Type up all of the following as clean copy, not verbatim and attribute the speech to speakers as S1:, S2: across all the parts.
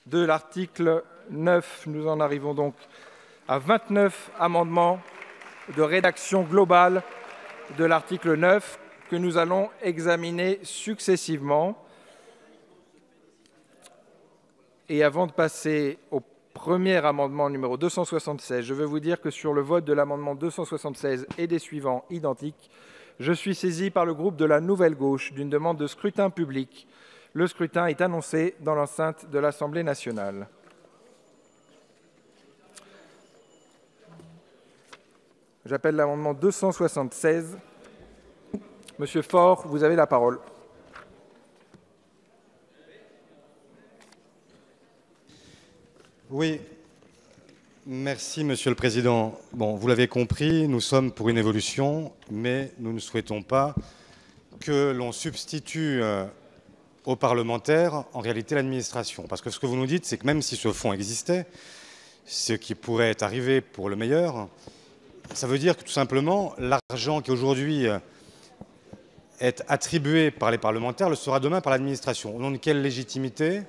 S1: de l'article 9. Nous en arrivons donc à 29 amendements de rédaction globale de l'article 9 que nous allons examiner successivement. Et avant de passer au premier amendement numéro 276, je veux vous dire que sur le vote de l'amendement 276 et des suivants identiques, je suis saisi par le groupe de la Nouvelle Gauche d'une demande de scrutin public. Le scrutin est annoncé dans l'enceinte de l'Assemblée nationale. J'appelle l'amendement 276. Monsieur Faure, vous avez la parole.
S2: Oui, merci Monsieur le Président. Bon, vous l'avez compris, nous sommes pour une évolution, mais nous ne souhaitons pas que l'on substitue aux parlementaires en réalité l'administration. Parce que ce que vous nous dites, c'est que même si ce fonds existait, ce qui pourrait arriver pour le meilleur, ça veut dire que tout simplement, l'argent qui aujourd'hui est attribué par les parlementaires le sera demain par l'administration. Au nom de quelle légitimité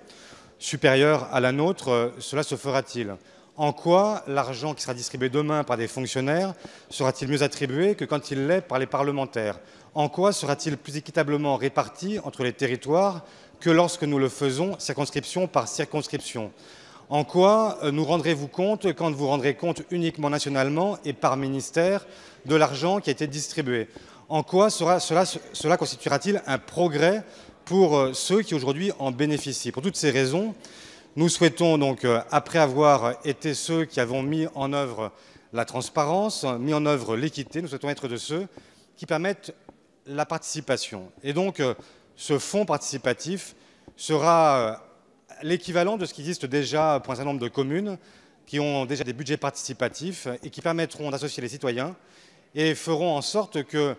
S2: supérieure à la nôtre cela se fera-t-il? En quoi l'argent qui sera distribué demain par des fonctionnaires sera-t-il mieux attribué que quand il l'est par les parlementaires? En quoi sera-t-il plus équitablement réparti entre les territoires que lorsque nous le faisons circonscription par circonscription? En quoi nous rendrez-vous compte quand vous rendrez compte uniquement nationalement et par ministère de l'argent qui a été distribué? En quoi cela constituera-t-il un progrès pour ceux qui aujourd'hui en bénéficient? Pour toutes ces raisons, nous souhaitons donc, après avoir été ceux qui avons mis en œuvre la transparence, mis en œuvre l'équité, nous souhaitons être de ceux qui permettent la participation. Et donc, ce fonds participatif sera l'équivalent de ce qui existe déjà pour un certain nombre de communes qui ont déjà des budgets participatifs et qui permettront d'associer les citoyens et feront en sorte que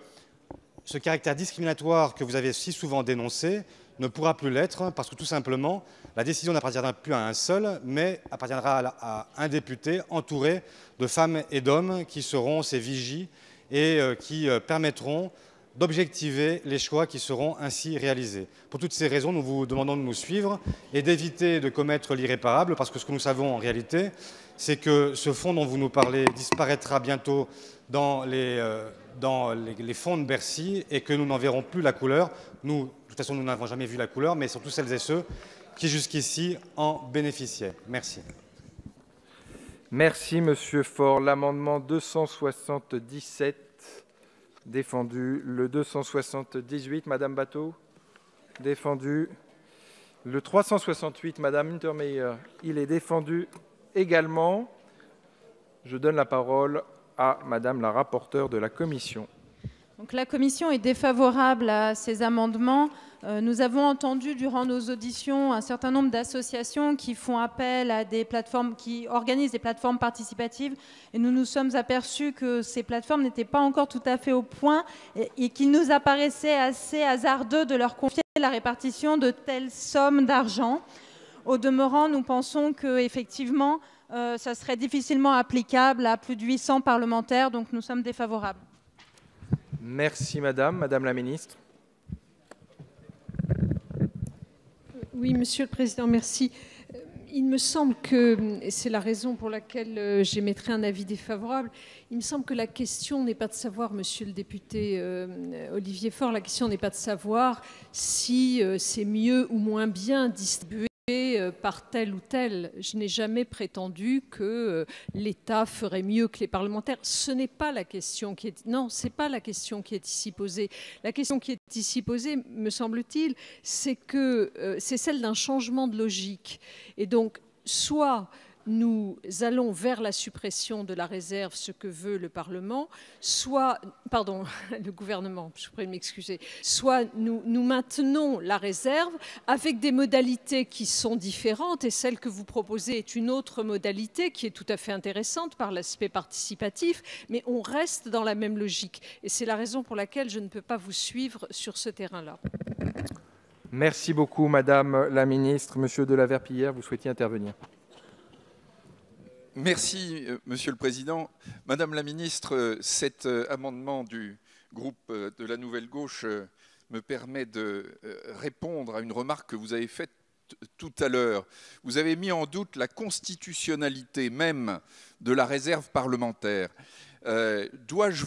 S2: ce caractère discriminatoire que vous avez si souvent dénoncé ne pourra plus l'être parce que tout simplement, la décision n'appartiendra plus à un seul, mais appartiendra à un député entouré de femmes et d'hommes qui seront ses vigies et qui permettront d'objectiver les choix qui seront ainsi réalisés. Pour toutes ces raisons, nous vous demandons de nous suivre et d'éviter de commettre l'irréparable, parce que ce que nous savons en réalité, c'est que ce fonds dont vous nous parlez disparaîtra bientôt dans les fonds de Bercy et que nous n'en verrons plus la couleur. Nous, de toute façon, nous n'avons jamais vu la couleur, mais surtout celles et ceux qui jusqu'ici en bénéficiaient. Merci.
S1: Merci, Monsieur Faure. L'amendement 277, défendu. Le 278, Madame Batho, défendu. Le 368, Madame Untermeyer, il est défendu également. Je donne la parole à Madame la rapporteure de la Commission.
S3: Donc, la Commission est défavorable à ces amendements. Nous avons entendu durant nos auditions un certain nombre d'associations qui font appel à des plateformes, qui organisent des plateformes participatives, et nous nous sommes aperçus que ces plateformes n'étaient pas encore tout à fait au point et qu'il nous apparaissait assez hasardeux de leur confier la répartition de telles sommes d'argent. Au demeurant, nous pensons qu'effectivement, ça serait difficilement applicable à plus de 800 parlementaires, donc nous sommes défavorables.
S1: Merci, Madame. Madame la Ministre.
S4: Oui, Monsieur le Président, merci. Il me semble que, et c'est la raison pour laquelle j'émettrai un avis défavorable, il me semble que la question n'est pas de savoir, Monsieur le député Olivier Faure, la question n'est pas de savoir si c'est mieux ou moins bien distribué par tel ou tel. Je n'ai jamais prétendu que l'État ferait mieux que les parlementaires. Ce n'est pas la question qui est... Non, ce n'est pas la question qui est ici posée. La question qui est ici posée, me semble-t-il, c'est celle d'un changement de logique. Et donc, soit nous allons vers la suppression de la réserve, ce que veut le Parlement, soit, pardon, le gouvernement, je prie de m'excuser, soit nous maintenons la réserve avec des modalités qui sont différentes, et celle que vous proposez est une autre modalité qui est tout à fait intéressante par l'aspect participatif, mais on reste dans la même logique. Et c'est la raison pour laquelle je ne peux pas vous suivre sur ce terrain-là.
S1: Merci beaucoup, Madame la Ministre. Monsieur de la Verpillière, vous souhaitiez intervenir.
S5: Merci, Monsieur le Président. Madame la Ministre, cet amendement du groupe de la Nouvelle Gauche me permet de répondre à une remarque que vous avez faite tout à l'heure, vous avez mis en doute la constitutionnalité même de la réserve parlementaire. Dois-je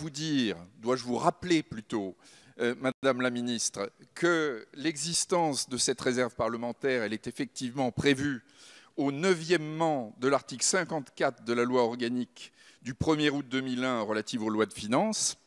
S5: vous rappeler plutôt, Madame la Ministre, que l'existence de cette réserve parlementaire, elle est effectivement prévue au 9e de l'article 54 de la loi organique du 1er août 2001 relative aux lois de finances.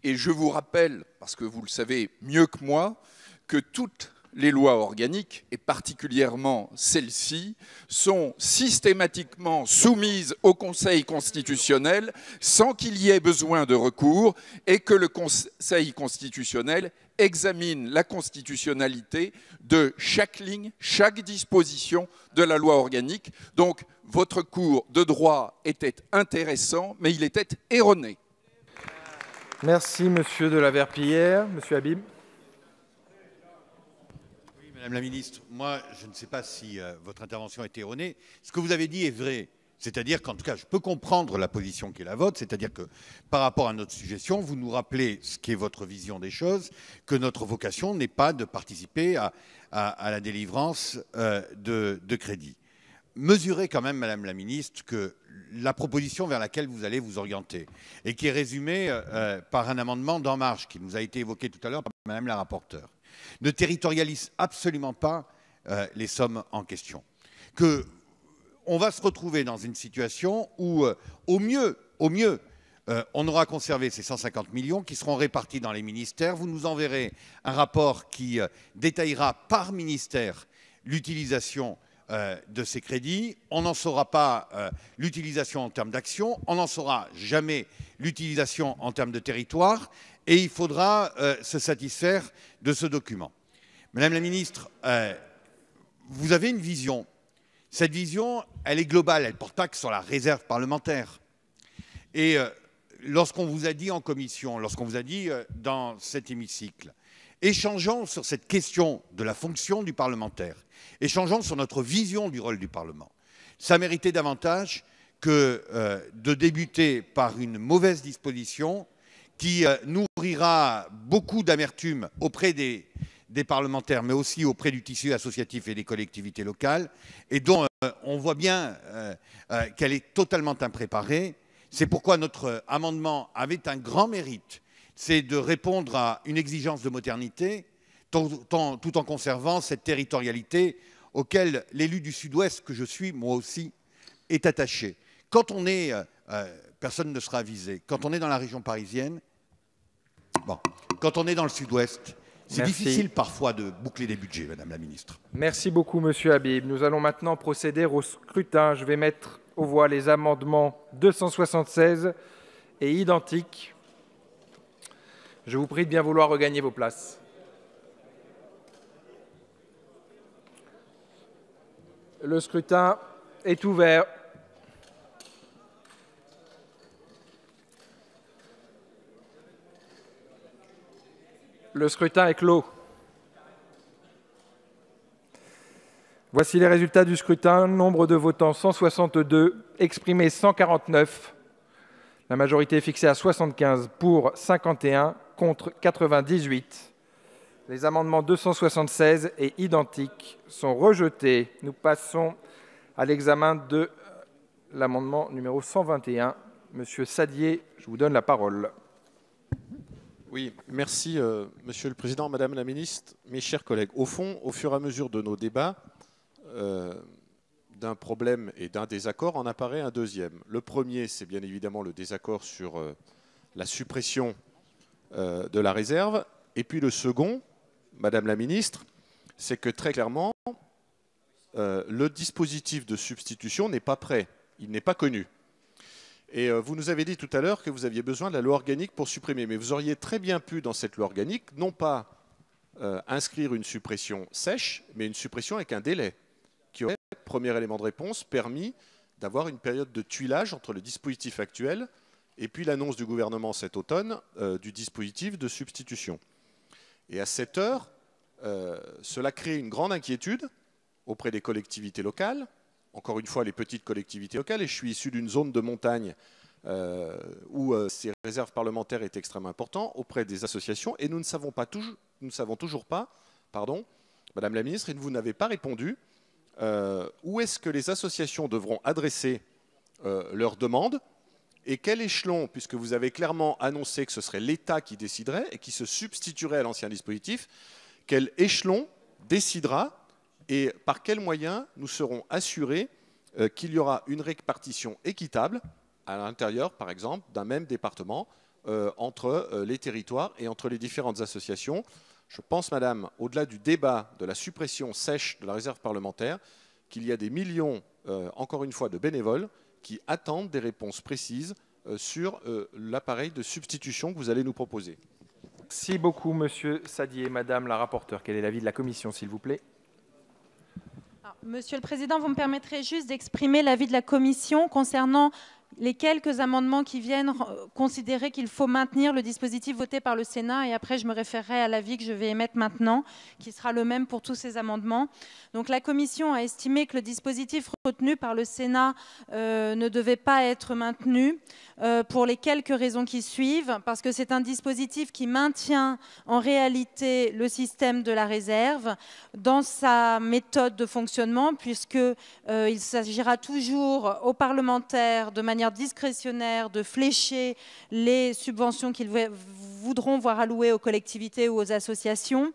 S5: Et je vous rappelle, parce que vous le savez mieux que moi, que toutes les lois organiques, et particulièrement celles-ci, sont systématiquement soumises au Conseil constitutionnel sans qu'il y ait besoin de recours et que le Conseil constitutionnel examine la constitutionnalité de chaque ligne, chaque disposition de la loi organique. Donc, votre cours de droit était intéressant, mais il était erroné.
S1: Merci, Monsieur de la Verpillière. Monsieur Habib.
S6: Oui, Madame la Ministre, moi, je ne sais pas si votre intervention est erronée. Ce que vous avez dit est vrai. C'est-à-dire qu'en tout cas, je peux comprendre la position qui est la vôtre, c'est-à-dire que par rapport à notre suggestion, vous nous rappelez ce qu'est votre vision des choses, que notre vocation n'est pas de participer à la délivrance de crédit. Mesurez quand même, Madame la Ministre, que la proposition vers laquelle vous allez vous orienter, et qui est résumée par un amendement d'En Marche, qui nous a été évoqué tout à l'heure par Madame la rapporteure, ne territorialise absolument pas les sommes en question. On va se retrouver dans une situation où, au mieux, on aura conservé ces 150 millions qui seront répartis dans les ministères. Vous nous enverrez un rapport qui détaillera par ministère l'utilisation de ces crédits. On n'en saura pas l'utilisation en termes d'action, on n'en saura jamais l'utilisation en termes de territoire, et il faudra se satisfaire de ce document. Madame la Ministre, vous avez une vision. Cette vision, elle est globale, elle ne porte pas que sur la réserve parlementaire. Et lorsqu'on vous a dit en commission, lorsqu'on vous a dit dans cet hémicycle, échangeons sur cette question de la fonction du parlementaire, échangeons sur notre vision du rôle du Parlement. Ça méritait davantage que de débuter par une mauvaise disposition qui nourrira beaucoup d'amertume auprès des parlementaires, mais aussi auprès du tissu associatif et des collectivités locales, et dont on voit bien qu'elle est totalement impréparée. C'est pourquoi notre amendement avait un grand mérite, c'est de répondre à une exigence de modernité, tout en conservant cette territorialité auquel l'élu du Sud-Ouest, que je suis moi aussi, est attaché. Quand on est, personne ne sera visé, quand on est dans la région parisienne, quand on est dans le Sud-Ouest, c'est difficile parfois de boucler des budgets, Madame la Ministre.
S1: Merci beaucoup, Monsieur Habib. Nous allons maintenant procéder au scrutin. Je vais mettre aux voix les amendements 276 et identiques. Je vous prie de bien vouloir regagner vos places. Le scrutin est ouvert. Le scrutin est clos. Voici les résultats du scrutin. Nombre de votants 162, exprimés 149. La majorité est fixée à 75, pour 51, contre 98. Les amendements 276 et identiques sont rejetés. Nous passons à l'examen de l'amendement numéro 121. Monsieur Sadier, je vous donne la parole.
S7: Oui, merci Monsieur le Président, Madame la Ministre, mes chers collègues. Au fond, au fur et à mesure de nos débats, d'un problème et d'un désaccord en apparaît un deuxième. Le premier, c'est bien évidemment le désaccord sur la suppression de la réserve. Et puis le second, Madame la Ministre, c'est que très clairement, le dispositif de substitution n'est pas prêt, il n'est pas connu. Et vous nous avez dit tout à l'heure que vous aviez besoin de la loi organique pour supprimer. Mais vous auriez très bien pu, dans cette loi organique, non pas inscrire une suppression sèche, mais une suppression avec un délai, qui aurait, premier élément de réponse, permis d'avoir une période de tuilage entre le dispositif actuel et puis l'annonce du gouvernement cet automne du dispositif de substitution. Et à cette heure, cela crée une grande inquiétude auprès des collectivités locales, encore une fois les petites collectivités locales, et je suis issu d'une zone de montagne où ces réserves parlementaires étaient extrêmement importantes, auprès des associations, et nous ne savons toujours pas Madame la ministre, et vous n'avez pas répondu. Où est-ce que les associations devront adresser leurs demandes et quel échelon, puisque vous avez clairement annoncé que ce serait l'État qui déciderait et qui se substituerait à l'ancien dispositif, quel échelon décidera et par quels moyens nous serons assurés qu'il y aura une répartition équitable à l'intérieur, par exemple, d'un même département entre les territoires et entre les différentes associations. Je pense, madame, au-delà du débat de la suppression sèche de la réserve parlementaire, qu'il y a des millions, encore une fois, de bénévoles qui attendent des réponses précises sur l'appareil de substitution que vous allez nous proposer.
S1: Merci beaucoup, monsieur Sadier. Madame la rapporteure, quel est l'avis de la commission, s'il vous plaît?
S3: Monsieur le Président, vous me permettrez juste d'exprimer l'avis de la commission concernant les quelques amendements qui viennent considérer qu'il faut maintenir le dispositif voté par le Sénat, et après je me référerai à l'avis que je vais émettre maintenant, qui sera le même pour tous ces amendements. Donc la Commission a estimé que le dispositif retenu par le Sénat ne devait pas être maintenu pour les quelques raisons qui suivent, parce que c'est un dispositif qui maintient en réalité le système de la réserve dans sa méthode de fonctionnement, puisqu'il s'agira toujours aux parlementaires de manière discrétionnaire de flécher les subventions qu'ils voudront voir allouées aux collectivités ou aux associations.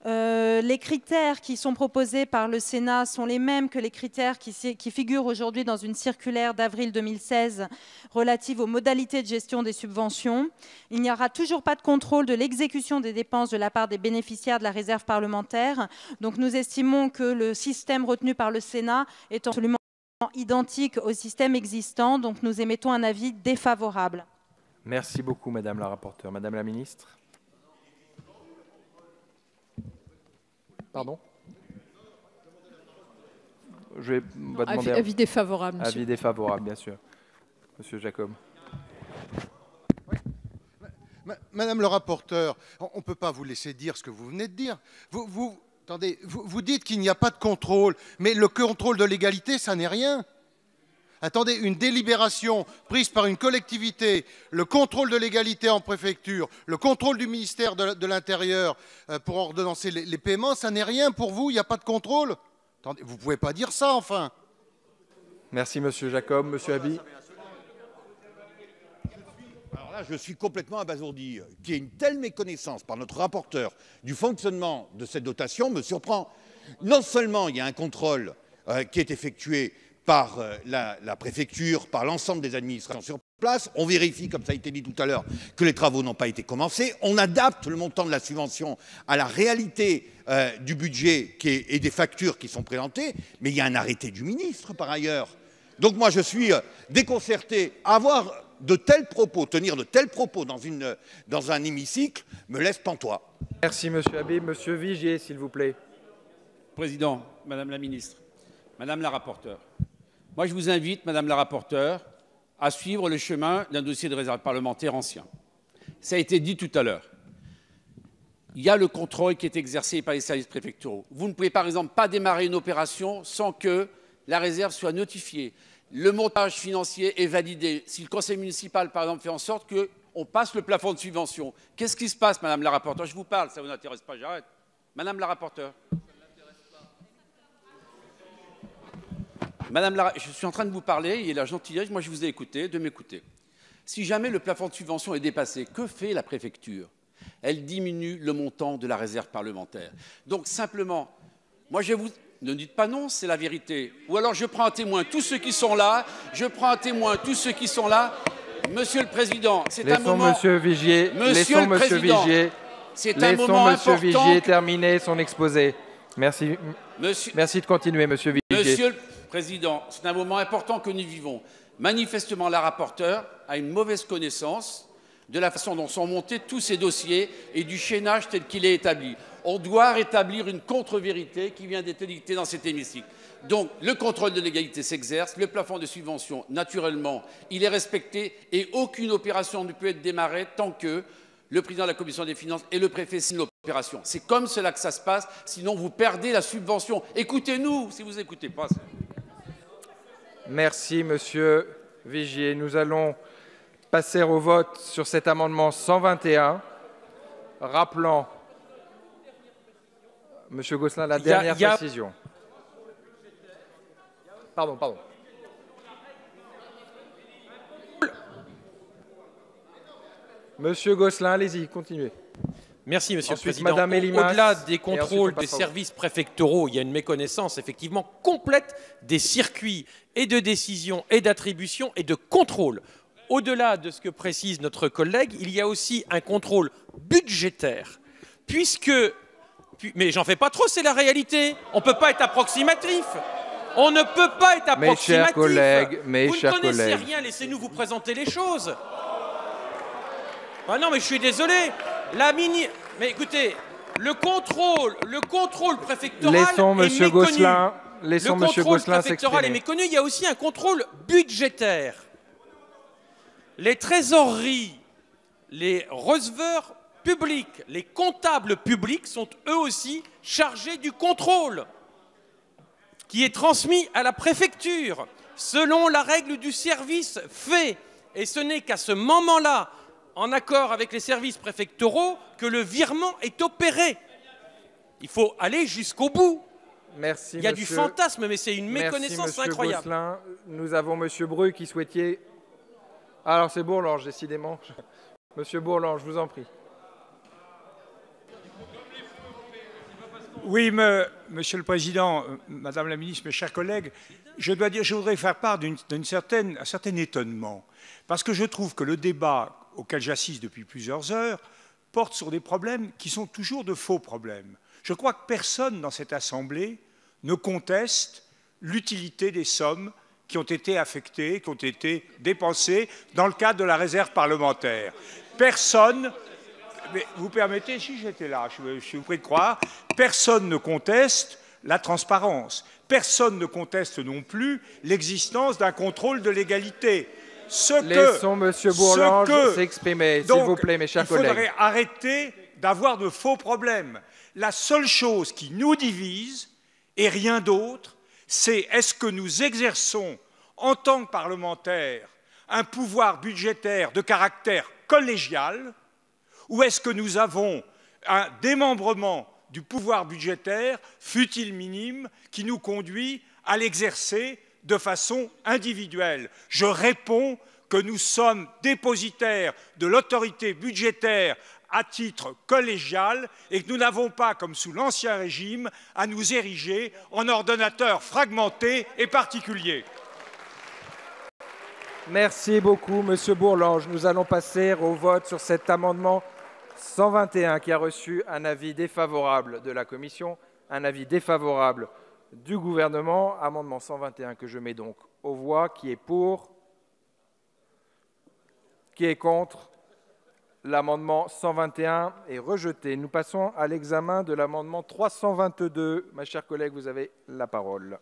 S3: Les critères qui sont proposés par le Sénat sont les mêmes que les critères qui figurent aujourd'hui dans une circulaire d'avril 2016 relative aux modalités de gestion des subventions. Il n'y aura toujours pas de contrôle de l'exécution des dépenses de la part des bénéficiaires de la réserve parlementaire. Donc nous estimons que le système retenu par le Sénat est absolument identique au système existant. Donc nous émettons un avis défavorable.
S1: Merci beaucoup, madame la rapporteure. Madame la ministre. Pardon? Je vais demander
S4: avis défavorable, monsieur.
S1: Avis défavorable, bien sûr. Monsieur Jacob.
S8: Madame le rapporteur, on ne peut pas vous laisser dire ce que vous venez de dire. Attendez, vous dites qu'il n'y a pas de contrôle, mais le contrôle de légalité, ça n'est rien. Attendez, une délibération prise par une collectivité, le contrôle de légalité en préfecture, le contrôle du ministère de l'Intérieur pour ordonnancer les paiements, ça n'est rien pour vous, il n'y a pas de contrôle. Attendez, vous ne pouvez pas dire ça, enfin.
S1: Merci, monsieur Jacob. Monsieur Abi.
S6: Alors là, je suis complètement abasourdi. Qu'il y ait une telle méconnaissance par notre rapporteur du fonctionnement de cette dotation me surprend. Non seulement il y a un contrôle qui est effectué par la préfecture, par l'ensemble des administrations sur place, on vérifie, comme ça a été dit tout à l'heure, que les travaux n'ont pas été commencés, on adapte le montant de la subvention à la réalité du budget et des factures qui sont présentées, mais il y a un arrêté du ministre par ailleurs. Donc moi je suis déconcerté. Avoir de tels propos, tenir de tels propos dans un hémicycle me laisse pantois.
S1: Merci monsieur Habib. Monsieur Vigier, s'il vous plaît.
S9: Président, Madame la Ministre, Madame la rapporteure, moi je vous invite, Madame la rapporteure, à suivre le chemin d'un dossier de réserve parlementaire ancien. Ça a été dit tout à l'heure. Il y a le contrôle qui est exercé par les services préfectoraux. Vous ne pouvez par exemple pas démarrer une opération sans que la réserve soit notifiée. Le montage financier est validé. Si le conseil municipal, par exemple, fait en sorte qu'on passe le plafond de subvention, qu'est-ce qui se passe, Madame la rapporteure? Je vous parle, ça ne vous intéresse pas, j'arrête. Madame la rapporteure. Je suis en train de vous parler, il y a la gentillesse, moi je vous ai écouté, de m'écouter. Si jamais le plafond de subvention est dépassé, que fait la préfecture? Elle diminue le montant de la réserve parlementaire. Donc simplement, moi je vous... Ne dites pas non, c'est la vérité. Ou alors je prends un témoin tous ceux qui sont là, Monsieur le Président, c'est un moment...
S1: Monsieur Vigier, laissons Monsieur Vigier, terminer son exposé. Merci. Merci de continuer, Monsieur Vigier.
S9: Monsieur le Président, c'est un moment important que nous vivons. Manifestement, la rapporteure a une mauvaise connaissance de la façon dont sont montés tous ces dossiers et du chaînage tel qu'il est établi. On doit rétablir une contre-vérité qui vient d'être dictée dans cet hémicycle. Donc, le contrôle de légalité s'exerce, le plafond de subvention, naturellement, il est respecté et aucune opération ne peut être démarrée tant que le président de la Commission des finances et le préfet signent l'opération. C'est comme cela que ça se passe, sinon vous perdez la subvention. Écoutez-nous, si vous n'écoutez pas.
S1: Merci, Monsieur Vigier. Nous allons passer au vote sur cet amendement 121, rappelant... Monsieur Gosselin, la dernière précision. Pardon. Monsieur Gosselin, allez-y, continuez.
S10: Merci, Monsieur
S1: Ensuite,
S10: le Président.
S1: Madame Elimas,
S10: Au-delà des
S1: ensuite,
S10: contrôles
S1: on passe
S10: des
S1: au-
S10: services préfectoraux, il y a une méconnaissance effectivement complète des circuits et de décision et d'attribution et de contrôle. Au-delà de ce que précise notre collègue, il y a aussi un contrôle budgétaire, puisque... Mais j'en fais pas trop, c'est la réalité. On ne peut pas être approximatif. On ne peut pas être approximatif.
S1: Mes chers collègues,
S10: vous ne connaissez rien, laissez-nous vous présenter les choses. Ah non, mais je suis désolé. Mais écoutez, le contrôle préfectoral
S1: Laissons
S10: est
S1: Monsieur
S10: méconnu.
S1: Gosselin, laissons
S10: Le
S1: Monsieur
S10: contrôle
S1: Gosselin
S10: préfectoral est
S1: s'exprimer.
S10: méconnu. Il y a aussi un contrôle budgétaire. Les trésoreries, les receveurs publics, les comptables publics sont eux aussi chargés du contrôle qui est transmis à la préfecture selon la règle du service fait. Et ce n'est qu'à ce moment-là, en accord avec les services préfectoraux, que le virement est opéré. Il faut aller jusqu'au bout.
S1: Merci,
S10: Il y a du fantasme, mais c'est une méconnaissance incroyable.
S1: Gosselin. Nous avons Monsieur Breu qui souhaitait... Alors c'est Bourlange, décidément. Monsieur Bourlange, je vous en prie.
S11: Oui, Monsieur le Président, Madame la Ministre, mes chers collègues, je voudrais faire part d'un certain étonnement, parce que je trouve que le débat auquel j'assiste depuis plusieurs heures porte sur des problèmes qui sont toujours de faux problèmes. Je crois que personne dans cette Assemblée ne conteste l'utilité des sommes qui ont été affectées, qui ont été dépensées dans le cadre de la réserve parlementaire. Personne... Mais vous permettez, si j'étais là, je suis prêt de croire, personne ne conteste la transparence. Personne ne conteste non plus l'existence d'un contrôle de légalité.
S1: Laissons Monsieur Bourlange s'exprimer, s'il vous plaît, mes chers collègues.
S11: Il faudrait arrêter d'avoir de faux problèmes. La seule chose qui nous divise, et rien d'autre, c'est est-ce que nous exerçons, en tant que parlementaires, un pouvoir budgétaire de caractère collégial, ou est-ce que nous avons un démembrement du pouvoir budgétaire, fût-il minime, qui nous conduit à l'exercer de façon individuelle? Je réponds que nous sommes dépositaires de l'autorité budgétaire à titre collégial et que nous n'avons pas, comme sous l'Ancien Régime, à nous ériger en ordonnateurs fragmentés et particuliers.
S1: Merci beaucoup, Monsieur Bourlange. Nous allons passer au vote sur cet amendement 121 qui a reçu un avis défavorable de la Commission, un avis défavorable du gouvernement. Amendement 121 que je mets donc aux voix. Qui est pour? Qui est contre? L'amendement 121 est rejeté. Nous passons à l'examen de l'amendement 322. Ma chère collègue, vous avez la parole.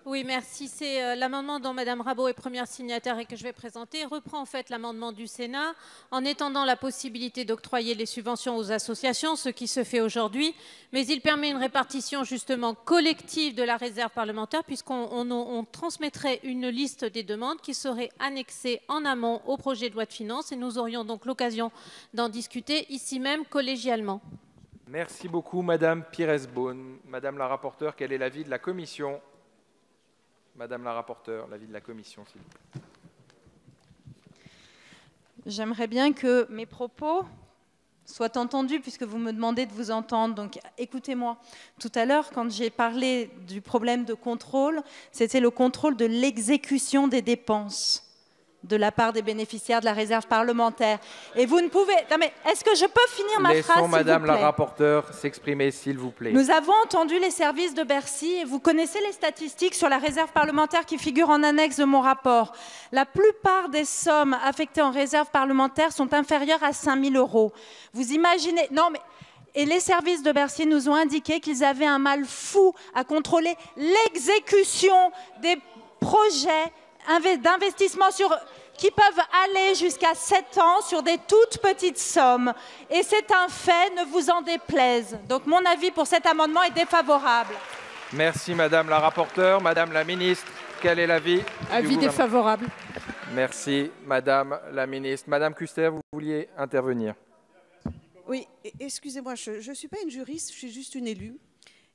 S12: Oui, merci. C'est l'amendement dont Mme Rabault est première signataire et que je vais présenter. Reprend en fait l'amendement du Sénat en étendant la possibilité d'octroyer les subventions aux associations, ce qui se fait aujourd'hui, mais il permet une répartition justement collective de la réserve parlementaire puisqu'on transmettrait une liste des demandes qui serait annexée en amont au projet de loi de finances et nous aurions donc l'occasion d'en discuter ici même collégialement.
S1: Merci beaucoup, Madame Pires-Beaune. Madame la rapporteure, quel est l'avis de la Commission ? Madame la rapporteure, l'avis de la Commission, s'il vous plaît.
S3: J'aimerais bien que mes propos soient entendus puisque vous me demandez de vous entendre. Donc écoutez-moi. Tout à l'heure, quand j'ai parlé du problème de contrôle, c'était le contrôle de l'exécution des dépenses de la part des bénéficiaires de la réserve parlementaire. Et vous ne pouvez... Non mais est-ce que je peux finir ma phrase, s'il vous plaît ?
S1: Laissons Madame la rapporteure s'exprimer, s'il vous plaît.
S3: Nous avons entendu les services de Bercy et vous connaissez les statistiques sur la réserve parlementaire qui figurent en annexe de mon rapport. La plupart des sommes affectées en réserve parlementaire sont inférieures à 5 000 €. Vous imaginez... Non mais... Et les services de Bercy nous ont indiqué qu'ils avaient un mal fou à contrôler l'exécution des projets d'investissement qui peuvent aller jusqu'à 7 ans sur des toutes petites sommes. Et c'est un fait, ne vous en déplaise. Donc mon avis pour cet amendement est défavorable.
S1: Merci Madame la rapporteure. Madame la ministre, quel est l'avis du
S4: Avis
S1: gouvernement ?
S4: défavorable.
S1: Merci Madame la ministre. Madame Kuster, vous vouliez intervenir.
S13: Oui, excusez-moi, je ne suis pas une juriste, je suis juste une élue,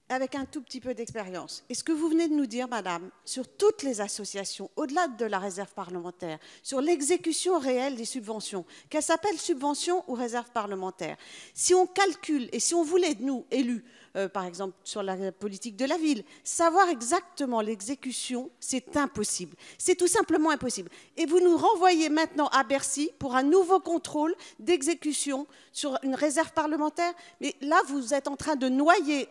S13: avec un tout petit peu d'expérience. Et ce que vous venez de nous dire, madame, sur toutes les associations, au-delà de la réserve parlementaire, sur l'exécution réelle des subventions, qu'elles s'appellent subventions ou réserve parlementaire, si on calcule, et si on voulait, nous, élus, par exemple sur la politique de la ville, savoir exactement l'exécution, c'est impossible. C'est tout simplement impossible. Et vous nous renvoyez maintenant à Bercy pour un nouveau contrôle d'exécution sur une réserve parlementaire. Mais là, vous êtes en train de noyer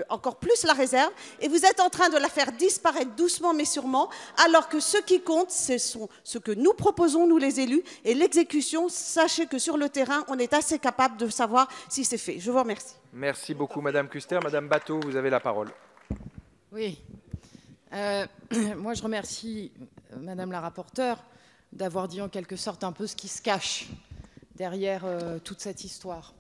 S13: encore plus la réserve et vous êtes en train de la faire disparaître doucement mais sûrement, alors que ce qui compte, ce sont ce que nous proposons, nous les élus, et l'exécution, sachez que sur le terrain, on est assez capable de savoir si c'est fait. Je vous remercie.
S1: Merci beaucoup, Madame Kuster. Madame Batho, vous avez la parole.
S14: Oui. Moi, je remercie Madame la rapporteure d'avoir dit en quelque sorte un peu ce qui se cache derrière toute cette histoire.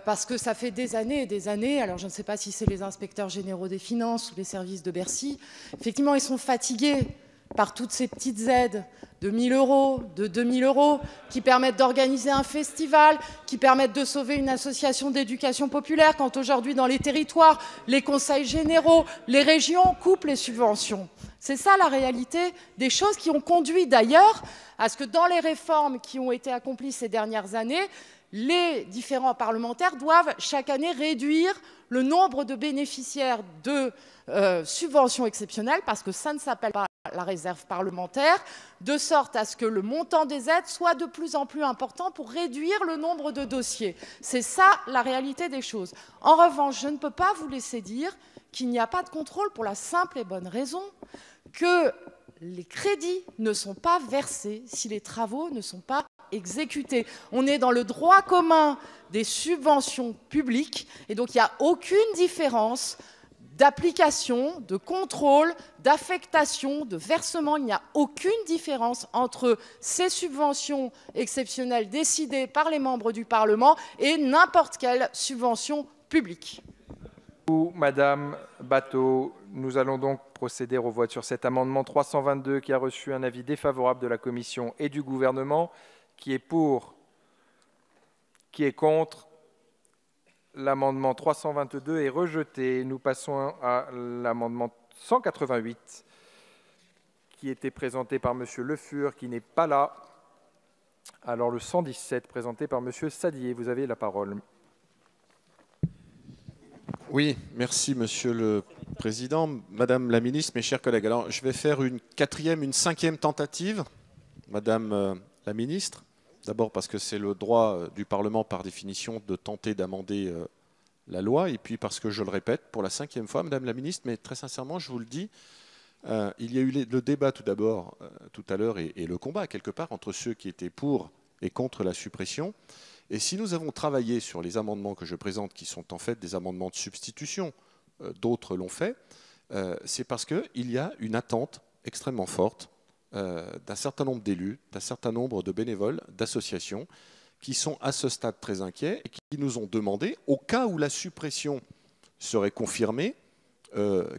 S14: Parce que ça fait des années et des années, alors je ne sais pas si c'est les inspecteurs généraux des finances ou les services de Bercy, effectivement, ils sont fatigués par toutes ces petites aides de 1 000 euros, de 2 000 euros, qui permettent d'organiser un festival, qui permettent de sauver une association d'éducation populaire, quand aujourd'hui, dans les territoires, les conseils généraux, les régions coupent les subventions. C'est ça la réalité des choses qui ont conduit d'ailleurs à ce que dans les réformes qui ont été accomplies ces dernières années, les différents parlementaires doivent chaque année réduire le nombre de bénéficiaires de subventions exceptionnelles, parce que ça ne s'appelle pas la réserve parlementaire, de sorte à ce que le montant des aides soit de plus en plus important pour réduire le nombre de dossiers. C'est ça la réalité des choses. En revanche, je ne peux pas vous laisser dire qu'il n'y a pas de contrôle pour la simple et bonne raison que les crédits ne sont pas versés si les travaux ne sont pas exécutés. On est dans le droit commun des subventions publiques et donc il n'y a aucune différence d'application, de contrôle, d'affectation, de versement. Il n'y a aucune différence entre ces subventions exceptionnelles décidées par les membres du Parlement et n'importe quelle subvention publique.
S1: Madame Batho, nous allons donc procéder au vote sur cet amendement 322 qui a reçu un avis défavorable de la Commission et du gouvernement. Qui est pour? Qui est contre? L'amendement 322 est rejeté. Nous passons à l'amendement 188 qui était présenté par M. Le Fur, qui n'est pas là. Alors le 117 présenté par M. Sadier. Vous avez la parole.
S7: Oui, merci Monsieur le Président. Madame la Ministre, mes chers collègues. Alors je vais faire une quatrième, une cinquième tentative. Madame la Ministre, d'abord parce que c'est le droit du Parlement par définition de tenter d'amender la loi, et puis parce que je le répète pour la cinquième fois, Madame la Ministre, mais très sincèrement, je vous le dis, il y a eu le débat tout d'abord, tout à l'heure, et le combat quelque part entre ceux qui étaient pour et contre la suppression. Et si nous avons travaillé sur les amendements que je présente, qui sont en fait des amendements de substitution, d'autres l'ont fait, c'est parce qu'il y a une attente extrêmement forte d'un certain nombre d'élus, d'un certain nombre de bénévoles, d'associations, qui sont à ce stade très inquiets et qui nous ont demandé, au cas où la suppression serait confirmée,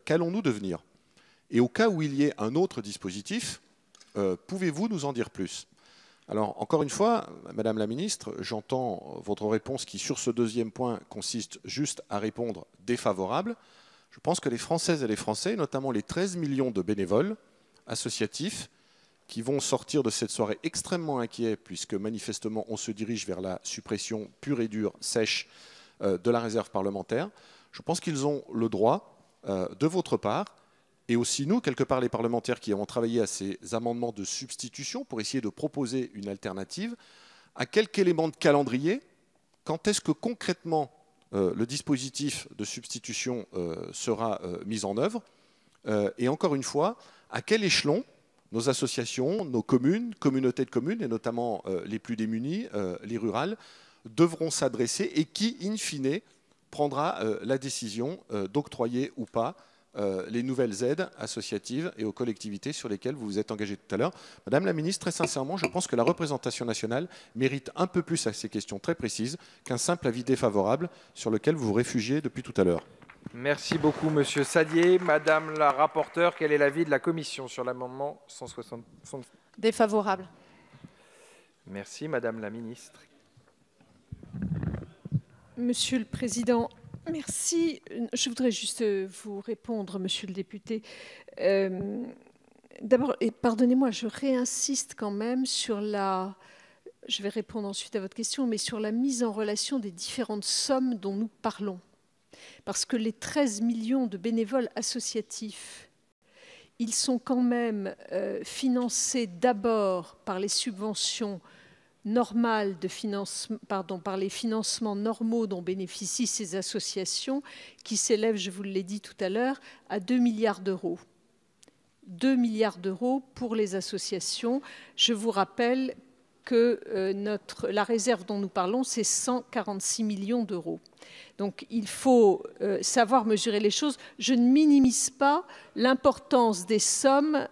S7: qu'allons-nous devenir? Et au cas où il y ait un autre dispositif, pouvez-vous nous en dire plus? Alors, encore une fois, Madame la Ministre, j'entends votre réponse qui, sur ce deuxième point, consiste juste à répondre défavorable. Je pense que les Françaises et les Français, notamment les 13 millions de bénévoles associatifs, qui vont sortir de cette soirée extrêmement inquiets, puisque manifestement on se dirige vers la suppression pure et dure, sèche, de la réserve parlementaire. Je pense qu'ils ont le droit, de votre part, et aussi nous, quelque part les parlementaires qui avons travaillé à ces amendements de substitution pour essayer de proposer une alternative, à quelques éléments de calendrier, quand est-ce que concrètement le dispositif de substitution sera mis en œuvre, et encore une fois, à quel échelon nos associations, nos communes, communautés de communes, et notamment les plus démunis, les rurales, devront s'adresser et qui, in fine, prendra la décision d'octroyer ou pas les nouvelles aides associatives et aux collectivités sur lesquelles vous vous êtes engagé tout à l'heure. Madame la Ministre, très sincèrement, je pense que la représentation nationale mérite un peu plus à ces questions très précises qu'un simple avis défavorable sur lequel vous vous réfugiez depuis tout à l'heure.
S1: Merci beaucoup, Monsieur Sadier. Madame la rapporteure, quel est l'avis de la Commission sur l'amendement 160 ?
S3: Défavorable.
S1: Merci, Madame la Ministre.
S4: Monsieur le Président, merci. Je voudrais juste vous répondre, Monsieur le député. D'abord, et pardonnez-moi, je réinsiste quand même sur la... Je vais répondre ensuite à votre question, mais sur la mise en relation des différentes sommes dont nous parlons. Parce que les 13 millions de bénévoles associatifs, ils sont quand même financés d'abord par les subventions normales de financement, par les financements normaux dont bénéficient ces associations, qui s'élèvent, je vous l'ai dit tout à l'heure, à 2 milliards d'euros. 2 milliards d'euros pour les associations. Je vous rappelle que la réserve dont nous parlons, c'est 146 millions d'euros. Donc il faut savoir mesurer les choses. Je ne minimise pas l'importance des sommes.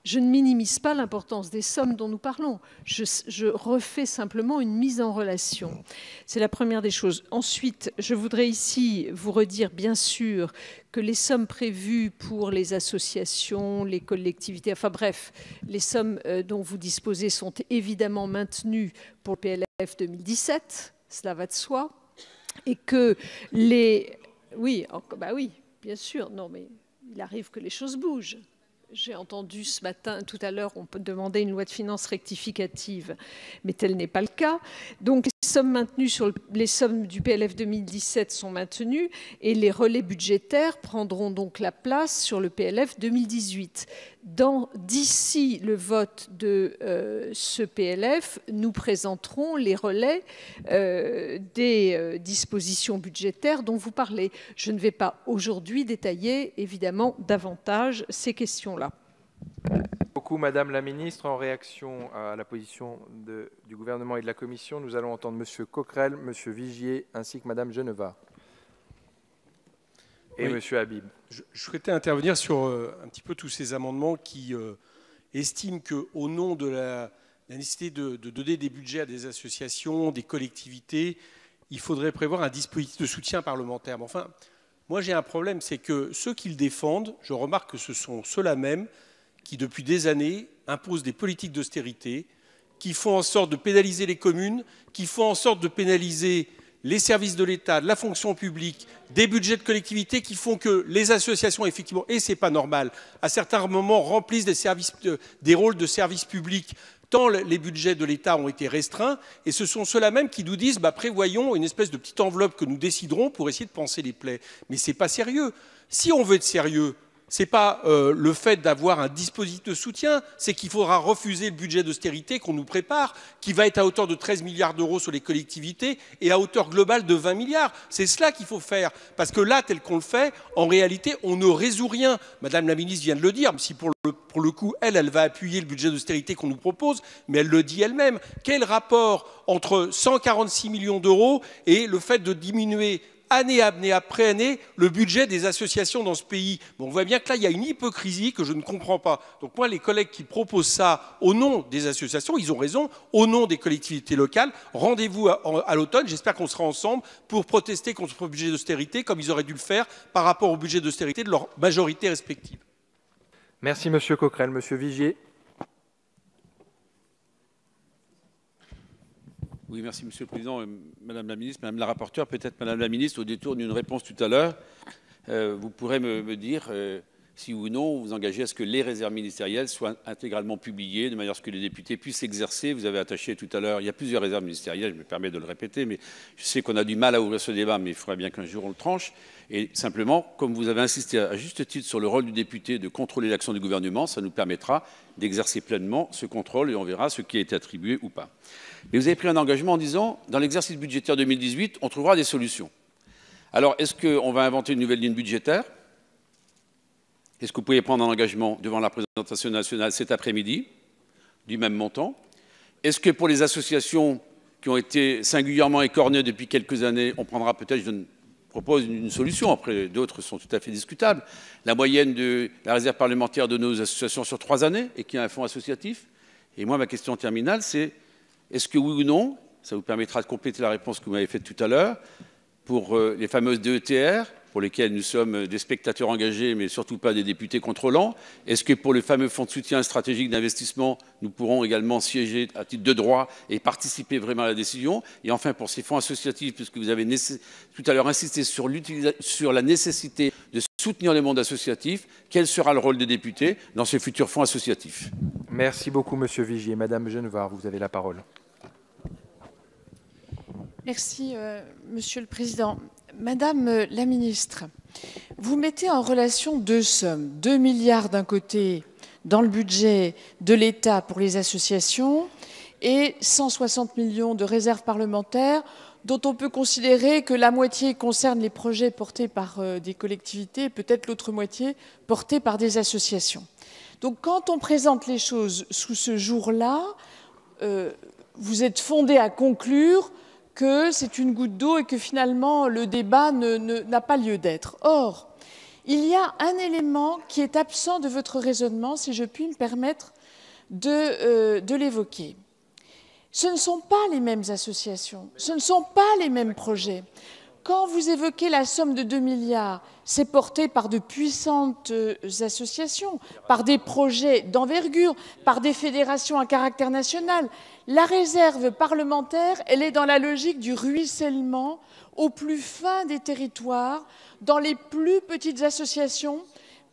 S4: Je ne minimise pas l'importance des sommes dont nous parlons. Je refais simplement une mise en relation. C'est la première des choses. Ensuite, je voudrais ici vous redire, bien sûr, que les sommes prévues pour les associations, les collectivités, enfin bref, les sommes dont vous disposez sont évidemment maintenues pour le PLF 2017, cela va de soi, et que les... Oui, bah oui, bien sûr, non, mais il arrive que les choses bougent. J'ai entendu ce matin, tout à l'heure, on peut demander une loi de finances rectificative, mais tel n'est pas le cas. Donc, les sommes du PLF 2017 sont maintenues et les relais budgétaires prendront donc la place sur le PLF 2018. D'ici le vote de ce PLF, nous présenterons les relais des dispositions budgétaires dont vous parlez. Je ne vais pas aujourd'hui détailler, évidemment, davantage ces questions-là.
S1: Merci beaucoup, Madame la Ministre. En réaction à la position du gouvernement et de la Commission, nous allons entendre Monsieur Coquerel, Monsieur Vigier, ainsi que Madame Geneva. Et oui, Monsieur Habib.
S15: Je souhaitais intervenir sur un petit peu tous ces amendements qui estiment qu'au nom de la nécessité de donner des budgets à des associations, des collectivités, il faudrait prévoir un dispositif de soutien parlementaire. Mais enfin, moi j'ai un problème, c'est que ceux qui le défendent, je remarque que ce sont ceux-là même qui, depuis des années, imposent des politiques d'austérité, qui font en sorte de pénaliser les communes, qui font en sorte de pénaliser les services de l'État, de la fonction publique, des budgets de collectivités qui font que les associations, effectivement, et ce n'est pas normal, à certains moments remplissent des rôles de service public, tant les budgets de l'État ont été restreints, et ce sont ceux-là même qui nous disent prévoyons une espèce de petite enveloppe que nous déciderons pour essayer de panser les plaies. Mais ce n'est pas sérieux. Si on veut être sérieux, ce n'est pas le fait d'avoir un dispositif de soutien, c'est qu'il faudra refuser le budget d'austérité qu'on nous prépare, qui va être à hauteur de 13 milliards d'euros sur les collectivités et à hauteur globale de 20 milliards. C'est cela qu'il faut faire. Parce que là, tel qu'on le fait, en réalité, on ne résout rien. Madame la ministre vient de le dire, si pour le coup, elle va appuyer le budget d'austérité qu'on nous propose, mais elle le dit elle-même. Quel rapport entre 146 millions d'euros et le fait de diminuer année après année, le budget des associations dans ce pays? Bon, on voit bien que là, il y a une hypocrisie que je ne comprends pas. Donc moi, les collègues qui proposent ça au nom des associations, ils ont raison, au nom des collectivités locales. Rendez-vous à l'automne, j'espère qu'on sera ensemble pour protester contre le budget d'austérité, comme ils auraient dû le faire par rapport au budget d'austérité de leur majorité respective.
S1: Merci, Monsieur Coquerel. Monsieur Vigier.
S9: Oui, merci Monsieur le Président. Madame la Ministre, Madame la Rapporteure, peut-être Madame la Ministre, au détour d'une réponse tout à l'heure, vous pourrez me dire si ou non vous engagez à ce que les réserves ministérielles soient intégralement publiées, de manière à ce que les députés puissent exercer. Vous avez attaché tout à l'heure, il y a plusieurs réserves ministérielles, je me permets de le répéter, mais je sais qu'on a du mal à ouvrir ce débat, mais il faudrait bien qu'un jour on le tranche. Et simplement, comme vous avez insisté à juste titre sur le rôle du député de contrôler l'action du gouvernement, ça nous permettra d'exercer pleinement ce contrôle et on verra ce qui a été attribué ou pas. Mais vous avez pris un engagement en disant, dans l'exercice budgétaire 2018, on trouvera des solutions. Alors, est-ce qu'on va inventer une nouvelle ligne budgétaire? Est-ce que vous pouvez prendre un engagement devant la représentation nationale cet après-midi, du même montant? Est-ce que pour les associations qui ont été singulièrement écornées depuis quelques années, on prendra peut-être, je propose une solution, après d'autres sont tout à fait discutables, la moyenne de la réserve parlementaire de nos associations sur 3 années et qui a un fonds associatif? Et moi, ma question terminale, c'est est-ce que oui ou non, ça vous permettra de compléter la réponse que vous m'avez faite tout à l'heure, pour les fameuses DETR, pour lesquels nous sommes des spectateurs engagés, mais surtout pas des députés contrôlants? Est-ce que pour le fameux fonds de soutien stratégique d'investissement, nous pourrons également siéger à titre de droit et participer vraiment à la décision? Et enfin, pour ces fonds associatifs, puisque vous avez tout à l'heure insisté sur la nécessité de soutenir le monde associatif, quel sera le rôle des députés dans ces futurs fonds associatifs?
S1: Merci beaucoup, Monsieur Vigier. Madame Genevard, vous avez la parole.
S14: Merci, Monsieur le Président. Madame la Ministre, vous mettez en relation deux sommes. 2 milliards d'un côté dans le budget de l'État pour les associations et 160 millions de réserves parlementaires dont on peut considérer que la moitié concerne les projets portés par des collectivités, peut-être l'autre moitié portés par des associations. Donc quand on présente les choses sous ce jour-là, vous êtes fondé à conclure que c'est une goutte d'eau et que finalement le débat n'a pas lieu d'être. Or, il y a un élément qui est absent de votre raisonnement, si je puis me permettre de l'évoquer. Ce ne sont pas les mêmes associations, ce ne sont pas les mêmes projets. Quand vous évoquez la somme de 2 milliards, c'est porté par de puissantes associations, par des projets d'envergure, par des fédérations à caractère national. La réserve parlementaire, elle est dans la logique du ruissellement au plus fin des territoires, dans les plus petites associations,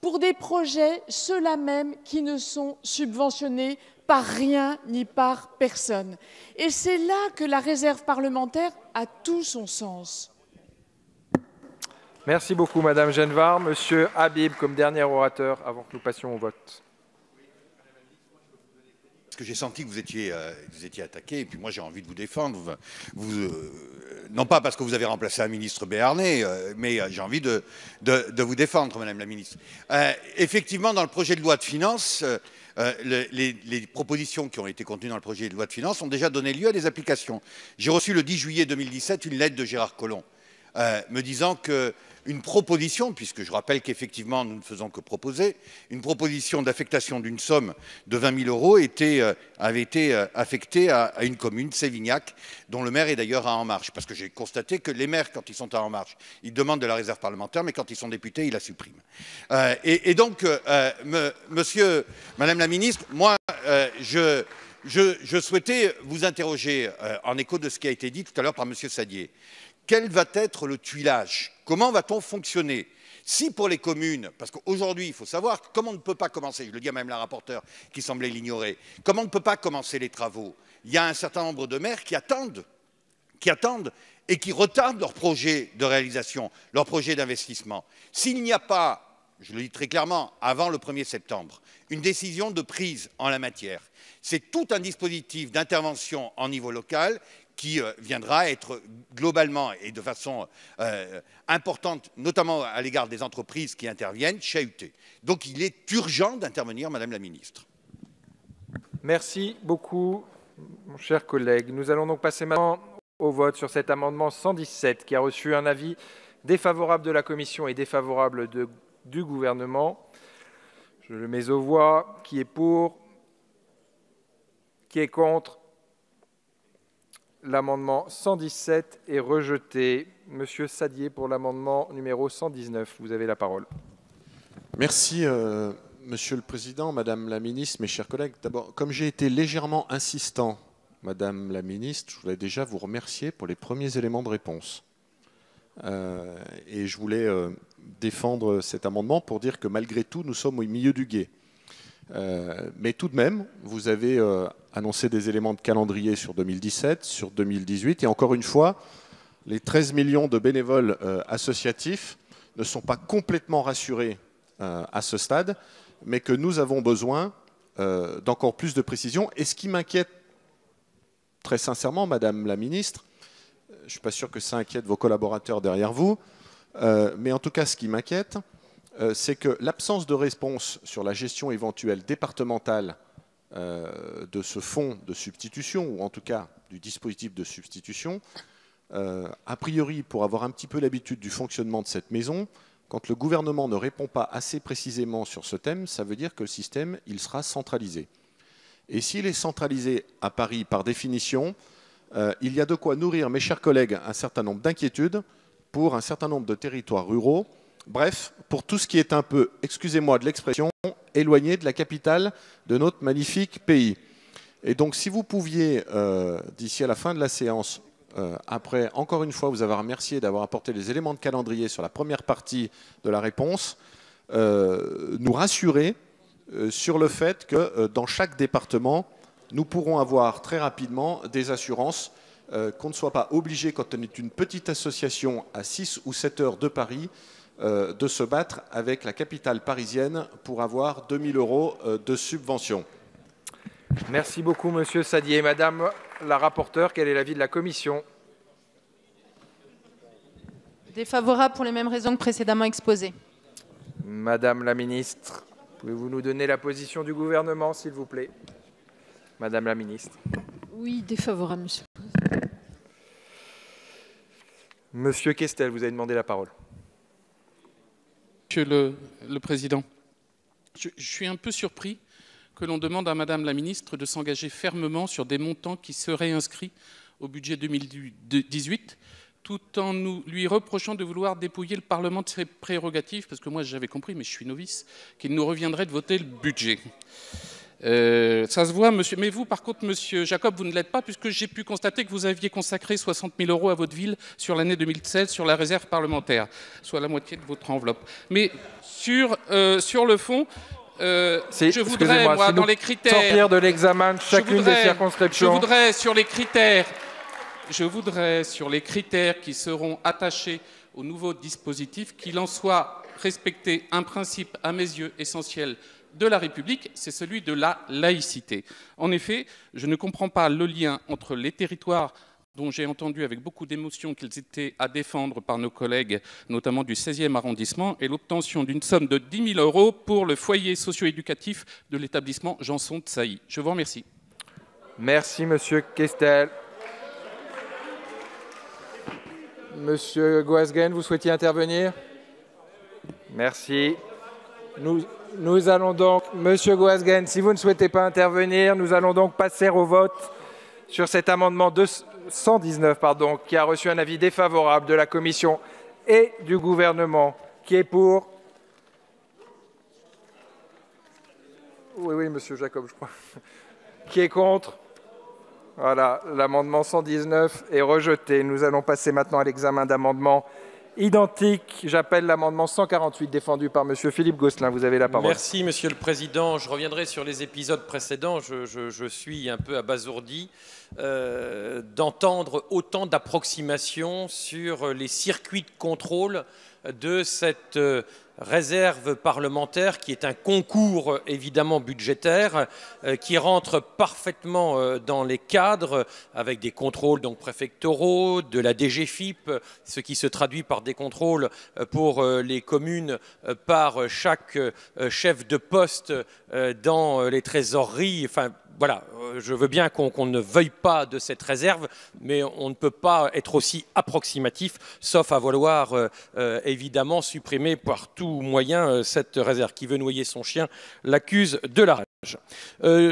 S14: pour des projets, ceux-là même qui ne sont subventionnés par rien ni par personne. Et c'est là que la réserve parlementaire a tout son sens.
S1: Merci beaucoup, Madame Genevard. Monsieur Habib, comme dernier orateur, avant que nous passions au vote.
S6: Parce que j'ai senti que vous étiez attaqué, et puis moi j'ai envie de vous défendre. Non pas parce que vous avez remplacé un ministre béarnais, mais j'ai envie de vous défendre, Madame la Ministre. Effectivement, dans le projet de loi de finances, les propositions qui ont été contenues dans le projet de loi de finances ont déjà donné lieu à des applications. J'ai reçu le 10 juillet 2017 une lettre de Gérard Collomb me disant qu'une proposition, puisque je rappelle qu'effectivement nous ne faisons que proposer, une proposition d'affectation d'une somme de 20 000 euros avait été affectée à une commune, Sévignac, dont le maire est d'ailleurs à En Marche. Parce que j'ai constaté que les maires, quand ils sont à En Marche, ils demandent de la réserve parlementaire, mais quand ils sont députés, ils la suppriment. Et donc, Madame la Ministre, moi, je souhaitais vous interroger en écho de ce qui a été dit tout à l'heure par Monsieur Sadier. Quel va être le tuilage? Comment va-t-on fonctionner? Si pour les communes, parce qu'aujourd'hui, il faut savoir comment on ne peut pas commencer, je le dis à Mme la rapporteure qui semblait l'ignorer, comment on ne peut pas commencer les travaux? Il y a un certain nombre de maires qui attendent et qui retardent leur projet de réalisation, leur projet d'investissement. S'il n'y a pas, je le dis très clairement, avant le 1er septembre, une décision de prise en la matière, c'est tout un dispositif d'intervention en niveau local qui viendra être globalement et de façon importante, notamment à l'égard des entreprises qui interviennent, chahuté. Donc il est urgent d'intervenir, Madame la Ministre.
S1: Merci beaucoup, mon cher collègue. Nous allons donc passer maintenant au vote sur cet amendement 117 qui a reçu un avis défavorable de la Commission et défavorable du gouvernement. Je le mets aux voix. Qui est pour? Qui est contre? L'amendement 117 est rejeté. Monsieur Sadier pour l'amendement numéro 119. Vous avez la parole.
S7: Merci, Monsieur le Président, Madame la Ministre, mes chers collègues. D'abord, comme j'ai été légèrement insistant, Madame la Ministre, je voulais déjà vous remercier pour les premiers éléments de réponse. Et je voulais défendre cet amendement pour dire que malgré tout, nous sommes au milieu du gué. Mais tout de même, vous avez annoncé des éléments de calendrier sur 2017, sur 2018, et encore une fois, les 13 millions de bénévoles associatifs ne sont pas complètement rassurés à ce stade, mais que nous avons besoin d'encore plus de précision. Et ce qui m'inquiète très sincèrement, Madame la Ministre, je ne suis pas sûr que ça inquiète vos collaborateurs derrière vous, mais en tout cas, ce qui m'inquiète, c'est que l'absence de réponse sur la gestion éventuelle départementale de ce fonds de substitution, ou en tout cas du dispositif de substitution, a priori, pour avoir un petit peu l'habitude du fonctionnement de cette maison, quand le gouvernement ne répond pas assez précisément sur ce thème, ça veut dire que le système, il sera centralisé. Et s'il est centralisé à Paris par définition, il y a de quoi nourrir, mes chers collègues, un certain nombre d'inquiétudes pour un certain nombre de territoires ruraux. Bref, pour tout ce qui est un peu, excusez-moi de l'expression, éloigné de la capitale de notre magnifique pays. Et donc, si vous pouviez, d'ici à la fin de la séance, après, encore une fois, vous avoir remercié d'avoir apporté les éléments de calendrier sur la première partie de la réponse, nous rassurer sur le fait que dans chaque département, nous pourrons avoir très rapidement des assurances qu'on ne soit pas obligé, quand on est une petite association à 6 ou 7 heures de Paris, de se battre avec la capitale parisienne pour avoir 2 000 € de subvention.
S1: Merci beaucoup, Monsieur Sadier. Madame la rapporteure, quel est l'avis de la Commission?
S3: Défavorable pour les mêmes raisons que précédemment exposées.
S1: Madame la ministre, pouvez-vous nous donner la position du gouvernement, s'il vous plaît? Madame la ministre.
S4: Oui, défavorable, monsieur.
S1: Monsieur Questel, vous avez demandé la parole.
S16: Monsieur le Président, je suis un peu surpris que l'on demande à Madame la ministre de s'engager fermement sur des montants qui seraient inscrits au budget 2018, tout en lui reprochant de vouloir dépouiller le Parlement de ses prérogatives, parce que moi j'avais compris, mais je suis novice, qu'il nous reviendrait de voter le budget. Ça se voit, monsieur. Mais vous, par contre, monsieur Jacob, vous ne l'êtes pas, puisque j'ai pu constater que vous aviez consacré 60 000 € à votre ville sur l'année 2016 sur la réserve parlementaire, soit la moitié de votre enveloppe. Mais sur le fond, je voudrais, moi, dans les critères...
S1: sortir de l'examen de chacune des circonscriptions.
S16: Je voudrais, sur les critères qui seront attachés au nouveau dispositif, qu'il en soit respecté un principe, à mes yeux, essentiel de la République, c'est celui de la laïcité. En effet, je ne comprends pas le lien entre les territoires dont j'ai entendu avec beaucoup d'émotion qu'ils étaient à défendre par nos collègues, notamment du 16e arrondissement, et l'obtention d'une somme de 10 000 € pour le foyer socio-éducatif de l'établissement Janson de Sailly. Je vous remercie.
S1: Merci, monsieur Questel. Monsieur Goasguen, vous souhaitiez intervenir? Merci. Nous allons donc, monsieur Goasguen, si vous ne souhaitez pas intervenir, nous allons donc passer au vote sur cet amendement 119, qui a reçu un avis défavorable de la Commission et du gouvernement. Qui est pour? Oui, monsieur Jacob, je crois. Qui est contre? Voilà, l'amendement 119 est rejeté. Nous allons passer maintenant à l'examen d'amendements identiques. J'appelle l'amendement 148 défendu par monsieur Philippe Gosselin. Vous avez la parole.
S10: Merci, monsieur le Président. Je reviendrai sur les épisodes précédents. Je suis un peu abasourdi d'entendre autant d'approximations sur les circuits de contrôle de cette réserve parlementaire qui est un concours évidemment budgétaire qui rentre parfaitement dans les cadres avec des contrôles donc préfectoraux, de la DGFiP, ce qui se traduit par des contrôles pour les communes par chaque chef de poste dans les trésoreries. Enfin, voilà, je veux bien qu'on ne veuille pas de cette réserve, mais on ne peut pas être aussi approximatif, sauf à vouloir évidemment supprimer par tout moyen cette réserve. Qui veut noyer son chien l'accuse de la rage.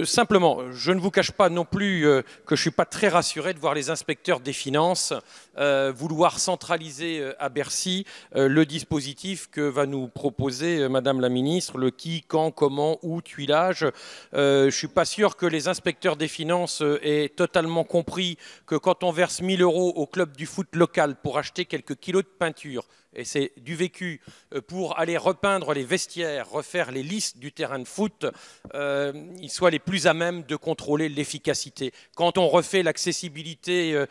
S10: Simplement, je ne vous cache pas non plus que je ne suis pas très rassuré de voir les inspecteurs des finances vouloir centraliser à Bercy le dispositif que va nous proposer Madame la Ministre, le qui, quand, comment, où, tuilage. Je ne suis pas sûr que les inspecteurs des finances aient totalement compris que quand on verse 1 000 € au club du foot local pour acheter quelques kilos de peinture, et c'est du vécu, pour aller repeindre les vestiaires, refaire les listes du terrain de foot, ils soient les plus à même de contrôler l'efficacité. Quand on refait l'accessibilité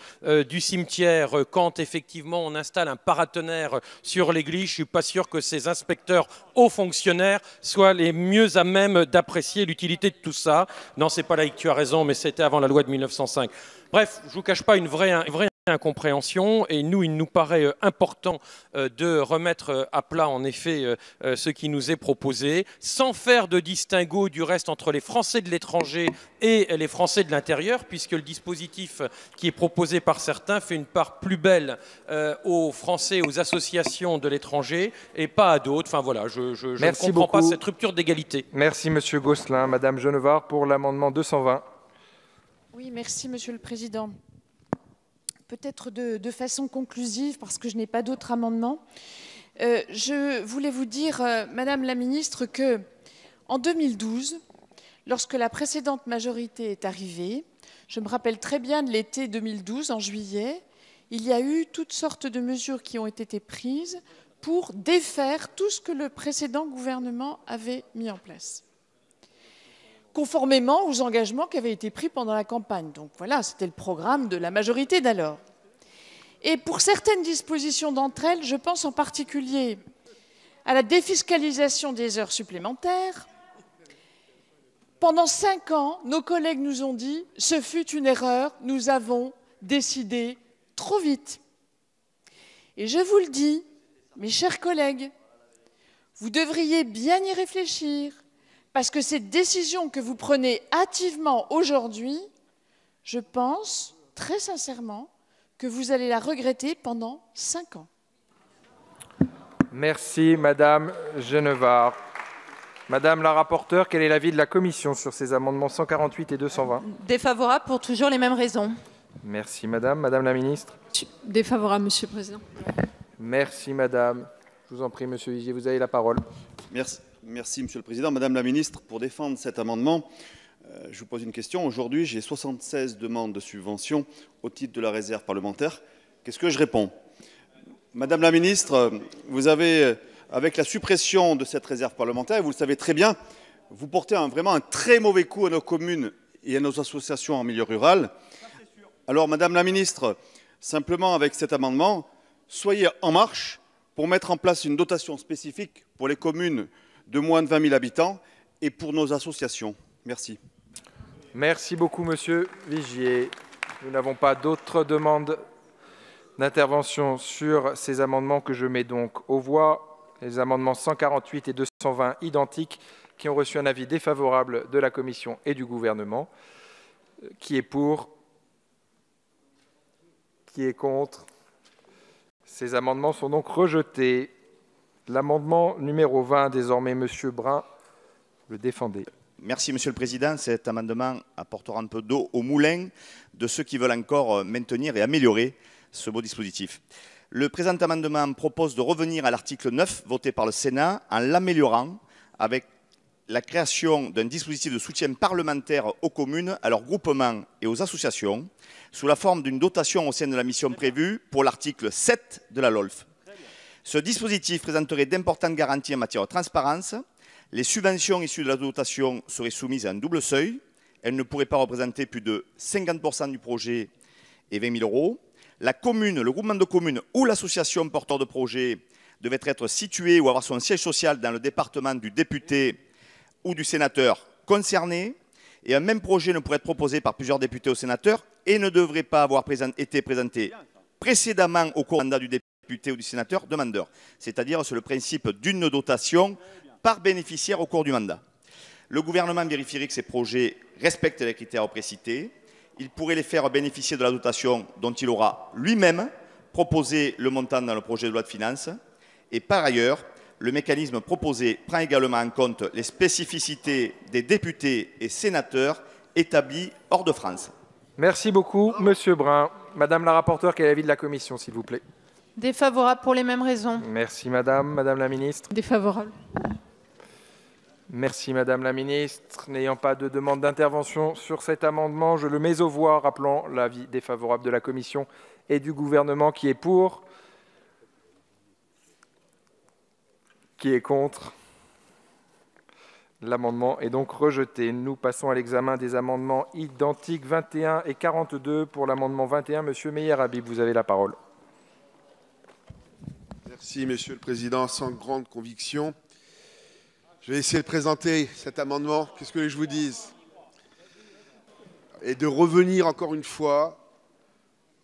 S10: du cimetière, quand effectivement on installe un paratonnerre sur l'église, je ne suis pas sûr que ces inspecteurs hauts fonctionnaires soient les mieux à même d'apprécier l'utilité de tout ça. Non, c'est pas là que tu as raison, mais c'était avant la loi de 1905. Bref, je ne vous cache pas une vraie incompréhension, et nous, il nous paraît important de remettre à plat en effet ce qui nous est proposé, sans faire de distinguo du reste entre les Français de l'étranger et les Français de l'intérieur, puisque le dispositif qui est proposé par certains fait une part plus belle aux Français, aux associations de l'étranger, et pas à d'autres. Enfin voilà, je ne comprends pas cette rupture d'égalité.
S1: Merci monsieur Gosselin. Madame Genevard pour l'amendement 220.
S14: Oui, merci Monsieur le Président. peut-être de façon conclusive, parce que je n'ai pas d'autres amendements, je voulais vous dire, Madame la Ministre, que en 2012, lorsque la précédente majorité est arrivée, je me rappelle très bien de l'été 2012, en juillet, il y a eu toutes sortes de mesures qui ont été prises pour défaire tout ce que le précédent gouvernement avait mis en place, conformément aux engagements qui avaient été pris pendant la campagne. Donc voilà, c'était le programme de la majorité d'alors. Et pour certaines dispositions d'entre elles, je pense en particulier à la défiscalisation des heures supplémentaires. Pendant 5 ans, nos collègues nous ont dit « ce fut une erreur, nous avons décidé trop vite ». Et je vous le dis, mes chers collègues, vous devriez bien y réfléchir, parce que cette décision que vous prenez hâtivement aujourd'hui, je pense très sincèrement que vous allez la regretter pendant 5 ans.
S1: Merci, Madame Genevard. Madame la rapporteure, quel est l'avis de la Commission sur ces amendements 148 et 220 ?
S3: Défavorable pour toujours les mêmes raisons.
S1: Merci, Madame. Madame la Ministre ?
S4: Défavorable, Monsieur le Président.
S1: Merci, Madame. Je vous en prie, Monsieur Vigier, vous avez la parole.
S17: Merci, Monsieur le Président. Madame la Ministre, pour défendre cet amendement, je vous pose une question. Aujourd'hui, j'ai 76 demandes de subvention au titre de la réserve parlementaire. Qu'est-ce que je réponds? Madame la Ministre, vous avez, avec la suppression de cette réserve parlementaire, vous le savez très bien, vous portez vraiment un très mauvais coup à nos communes et à nos associations en milieu rural. Alors, Madame la Ministre, simplement avec cet amendement, soyez en marche pour mettre en place une dotation spécifique pour les communes de moins de 20 000 habitants et pour nos associations. Merci.
S1: Merci beaucoup, Monsieur Vigier. Nous n'avons pas d'autres demandes d'intervention sur ces amendements que je mets donc aux voix. Les amendements 148 et 220 identiques qui ont reçu un avis défavorable de la Commission et du Gouvernement. Qui est pour? Qui est contre? Ces amendements sont donc rejetés. L'amendement numéro 20, désormais, Monsieur Brun, le défendez.
S18: Merci, Monsieur le Président. Cet amendement apportera un peu d'eau au moulin de ceux qui veulent encore maintenir et améliorer ce beau dispositif. Le présent amendement propose de revenir à l'article 9 voté par le Sénat en l'améliorant avec la création d'un dispositif de soutien parlementaire aux communes, à leurs groupements et aux associations, sous la forme d'une dotation au sein de la mission prévue pour l'article 7 de la LOLF. Ce dispositif présenterait d'importantes garanties en matière de transparence. Les subventions issues de la dotation seraient soumises à un double seuil. Elles ne pourraient pas représenter plus de 50% du projet et 20 000 €. La commune, le groupement de communes ou l'association porteur de projet devait être situé ou avoir son siège social dans le département du député ou du sénateur concerné. Et un même projet ne pourrait être proposé par plusieurs députés ou sénateurs et ne devrait pas avoir été présenté précédemment au cours du mandat du député ou du sénateur demandeur. C'est-à-dire, c'est le principe d'une dotation par bénéficiaire au cours du mandat. Le gouvernement vérifierait que ces projets respectent les critères précités. Il pourrait les faire bénéficier de la dotation dont il aura lui-même proposé le montant dans le projet de loi de finances. Et par ailleurs, le mécanisme proposé prend également en compte les spécificités des députés et sénateurs établis hors de France.
S1: Merci beaucoup, Monsieur Brun. Madame la rapporteure, quel est l'avis de la Commission, s'il vous plaît?
S3: Défavorable pour les mêmes raisons.
S1: Merci, Madame. Madame la Ministre?
S4: Défavorable.
S1: Merci, Madame la Ministre. N'ayant pas de demande d'intervention sur cet amendement, je le mets aux voix, rappelant l'avis défavorable de la Commission et du Gouvernement. Qui est pour? Qui est contre? L'amendement est donc rejeté. Nous passons à l'examen des amendements identiques 21 et 42. Pour l'amendement 21, Monsieur Meyer Habib, vous avez la parole.
S19: Merci, Monsieur le Président. Sans grande conviction, je vais essayer de présenter cet amendement. Qu'est-ce que je vous dise? Et de revenir encore une fois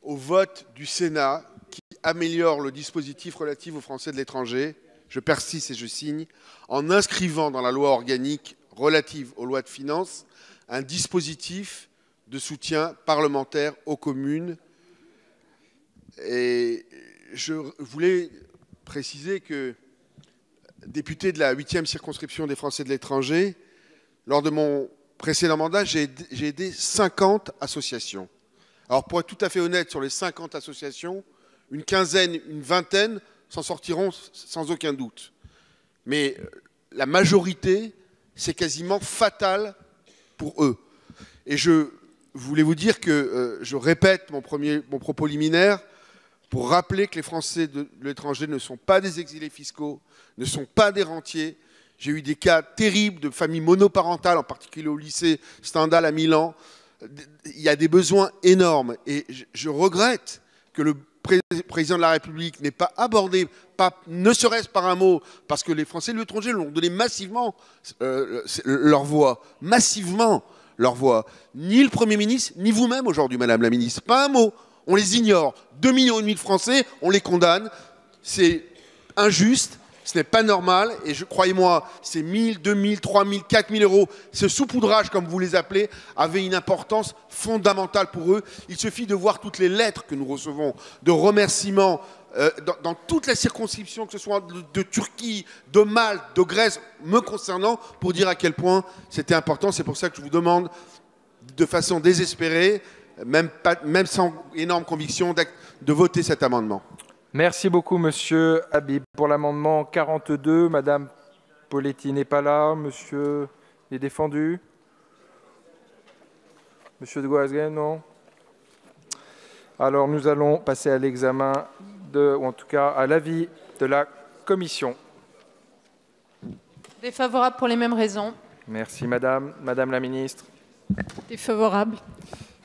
S19: au vote du Sénat qui améliore le dispositif relatif aux Français de l'étranger. Je persiste et je signe, en inscrivant dans la loi organique relative aux lois de finances un dispositif de soutien parlementaire aux communes. Et je voulais préciser que, député de la 8e circonscription des Français de l'étranger, lors de mon précédent mandat, j'ai aidé 50 associations Alors pour être tout à fait honnête, sur les 50 associations, une quinzaine, une vingtaine s'en sortiront sans aucun doute. Mais la majorité, c'est quasiment fatal pour eux. Et je voulais vous dire que je répète mon propos liminaire pour rappeler que les Français de l'étranger ne sont pas des exilés fiscaux, ne sont pas des rentiers. J'ai eu des cas terribles de familles monoparentales, en particulier au lycée Stendhal à Milan. Il y a des besoins énormes. Et je regrette que le président de la République n'ait pas abordé, ne serait-ce par un mot, parce que les Français de l'étranger l'ont donné massivement leur voix. Massivement leur voix. Ni le Premier ministre, ni vous-même aujourd'hui, Madame la Ministre. Pas un mot. On les ignore. 2,5 millions de Français, on les condamne. C'est injuste. Ce n'est pas normal, et croyez-moi, ces 1 000, 2 000, 3 000, 4 000 euros, ce saupoudrage, comme vous les appelez, avait une importance fondamentale pour eux. Il suffit de voir toutes les lettres que nous recevons, de remerciements dans toute la circonscription, que ce soit de Turquie, de Malte, de Grèce, me concernant, pour dire à quel point c'était important. C'est pour ça que je vous demande, de façon désespérée, même sans énorme conviction, de voter cet amendement.
S1: Merci beaucoup, Monsieur Habib. Pour l'amendement 42, Madame Poletti n'est pas là. Monsieur est défendu. Monsieur de Goasguen, non. Alors, nous allons passer à l'examen, ou en tout cas à l'avis de la Commission.
S3: Défavorable pour les mêmes raisons.
S1: Merci, Madame. Madame la Ministre.
S4: Défavorable.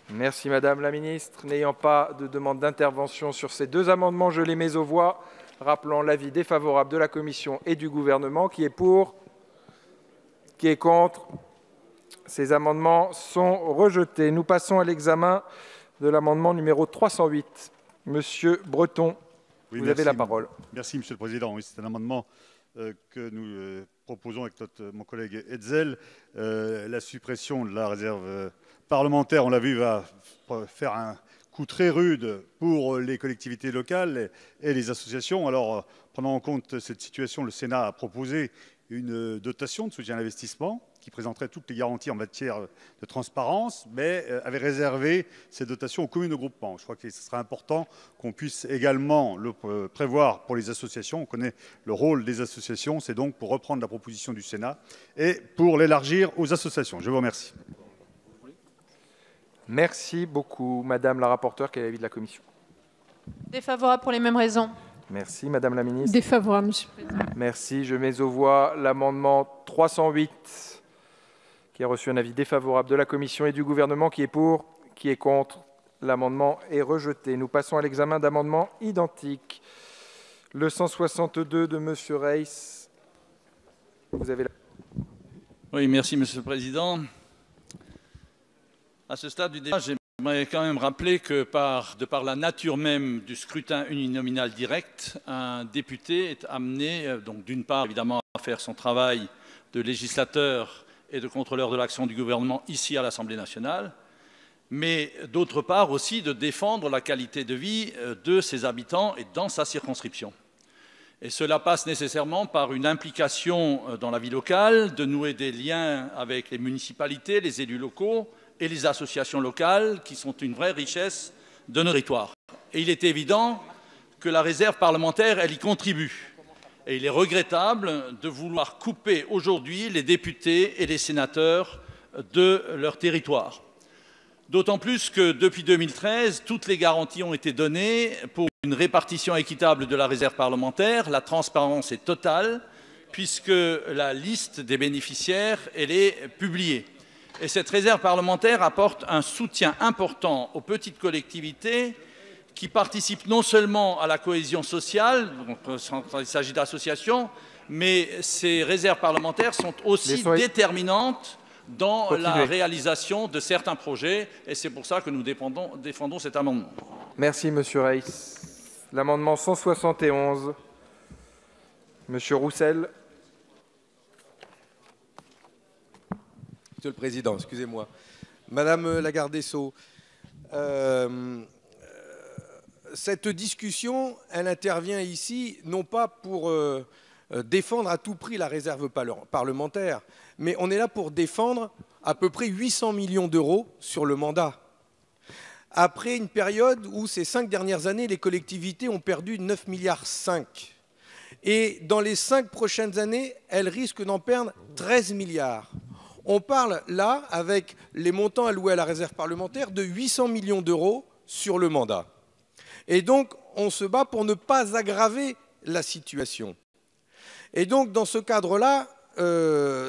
S1: Merci Madame la Ministre. N'ayant pas de demande d'intervention sur ces deux amendements, je les mets aux voix, rappelant l'avis défavorable de la Commission et du Gouvernement. Qui est pour? Qui est contre? Ces amendements sont rejetés. Nous passons à l'examen de l'amendement numéro 308. Monsieur Breton,
S2: oui,
S1: vous avez la parole.
S2: Merci Monsieur le Président. Oui, c'est un amendement que nous proposons avec mon collègue Hetzel. La suppression de la réserve parlementaire, on l'a vu, va faire un coup très rude pour les collectivités locales et les associations. Alors, prenant en compte cette situation, le Sénat a proposé une dotation de soutien à l'investissement qui présenterait toutes les garanties en matière de transparence, mais avait réservé ces dotations aux communes de groupement. Je crois que ce serait important qu'on puisse également le prévoir pour les associations. On connaît le rôle des associations, c'est donc pour reprendre la proposition du Sénat et pour l'élargir aux associations. Je vous remercie.
S1: Merci beaucoup. Madame la rapporteure, quel est l'avis de la Commission?
S3: Défavorable pour les mêmes raisons.
S1: Merci. Madame la Ministre.
S4: Défavorable, Monsieur le Président.
S1: Merci. Je mets aux voix l'amendement 308 qui a reçu un avis défavorable de la Commission et du Gouvernement. Qui est pour? Qui est contre? L'amendement est rejeté. Nous passons à l'examen d'amendements identiques. Le 162 de Monsieur Reiss. Vous avez la...
S20: Oui, merci Monsieur le Président. À ce stade du débat, j'aimerais quand même rappeler que de par la nature même du scrutin uninominal direct, un député est amené, donc d'une part évidemment à faire son travail de législateur et de contrôleur de l'action du gouvernement ici à l'Assemblée nationale, mais d'autre part aussi de défendre la qualité de vie de ses habitants et dans sa circonscription. Et cela passe nécessairement par une implication dans la vie locale, de nouer des liens avec les municipalités, les élus locaux et les associations locales qui sont une vraie richesse de nos territoires. Et il est évident que la réserve parlementaire, elle y contribue. Et il est regrettable de vouloir couper aujourd'hui les députés et les sénateurs de leur territoire. D'autant plus que depuis 2013, toutes les garanties ont été données pour une répartition équitable de la réserve parlementaire. La transparence est totale puisque la liste des bénéficiaires, elle est publiée. Et cette réserve parlementaire apporte un soutien important aux petites collectivités qui participent non seulement à la cohésion sociale, donc, quand il s'agit d'associations, mais ces réserves parlementaires sont aussi déterminantes dans la réalisation de certains projets, et c'est pour ça que nous défendons cet amendement.
S1: Merci, Monsieur Reiss. L'amendement 171, Monsieur Roussel.
S21: Monsieur le Président, excusez-moi. Madame la garde des Sceaux, cette discussion, elle intervient ici, non pas pour défendre à tout prix la réserve parlementaire, mais on est là pour défendre à peu près 800 millions d'euros sur le mandat. après une période où ces 5 dernières années, les collectivités ont perdu 9,5 milliards. Et dans les 5 prochaines années, elles risquent d'en perdre 13 milliards. On parle là, avec les montants alloués à la réserve parlementaire, de 800 millions d'euros sur le mandat. Et donc, on se bat pour ne pas aggraver la situation. Et donc, dans ce cadre-là,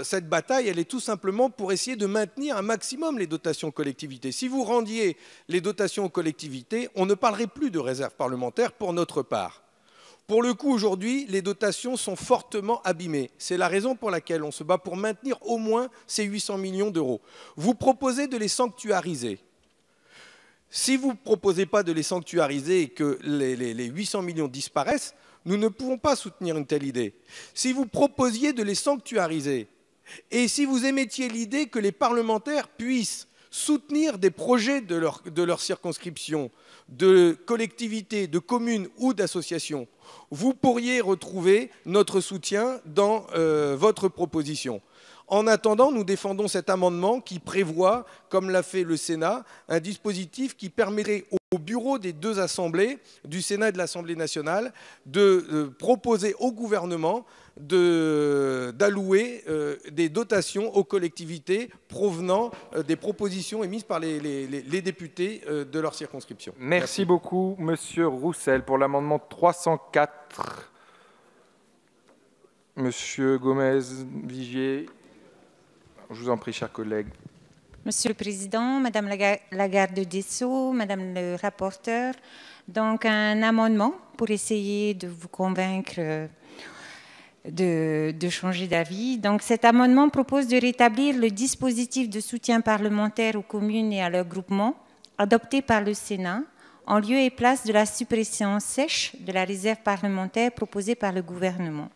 S21: cette bataille, elle est tout simplement pour essayer de maintenir un maximum les dotations aux collectivités. Si vous rendiez les dotations aux collectivités, on ne parlerait plus de réserve parlementaire pour notre part. Pour le coup, aujourd'hui, les dotations sont fortement abîmées. C'est la raison pour laquelle on se bat pour maintenir au moins ces 800 millions d'euros. Vous proposez de les sanctuariser. Si vous ne proposez pas de les sanctuariser et que les 800 millions disparaissent, nous ne pouvons pas soutenir une telle idée. Si vous proposiez de les sanctuariser et si vous émettiez l'idée que les parlementaires puissent soutenir des projets de leur circonscription, de collectivités, de communes ou d'associations, vous pourriez retrouver notre soutien dans votre proposition. En attendant, nous défendons cet amendement qui prévoit, comme l'a fait le Sénat, un dispositif qui permettrait au bureau des 2 assemblées, du Sénat et de l'Assemblée nationale, de proposer au gouvernement d'allouer des dotations aux collectivités provenant des propositions émises par les députés de leur circonscription.
S1: Merci beaucoup, Monsieur Roussel. Pour l'amendement 304, Monsieur Gomez-Vigier. Je vous en prie, chers collègues.
S5: Monsieur le Président, Madame la garde des Sceaux, Madame le rapporteur, donc un amendement pour essayer de vous convaincre de changer d'avis. Donc cet amendement propose de rétablir le dispositif de soutien parlementaire aux communes et à leurs groupements adopté par le Sénat en lieu et place de la suppression sèche de la réserve parlementaire proposée par le gouvernement.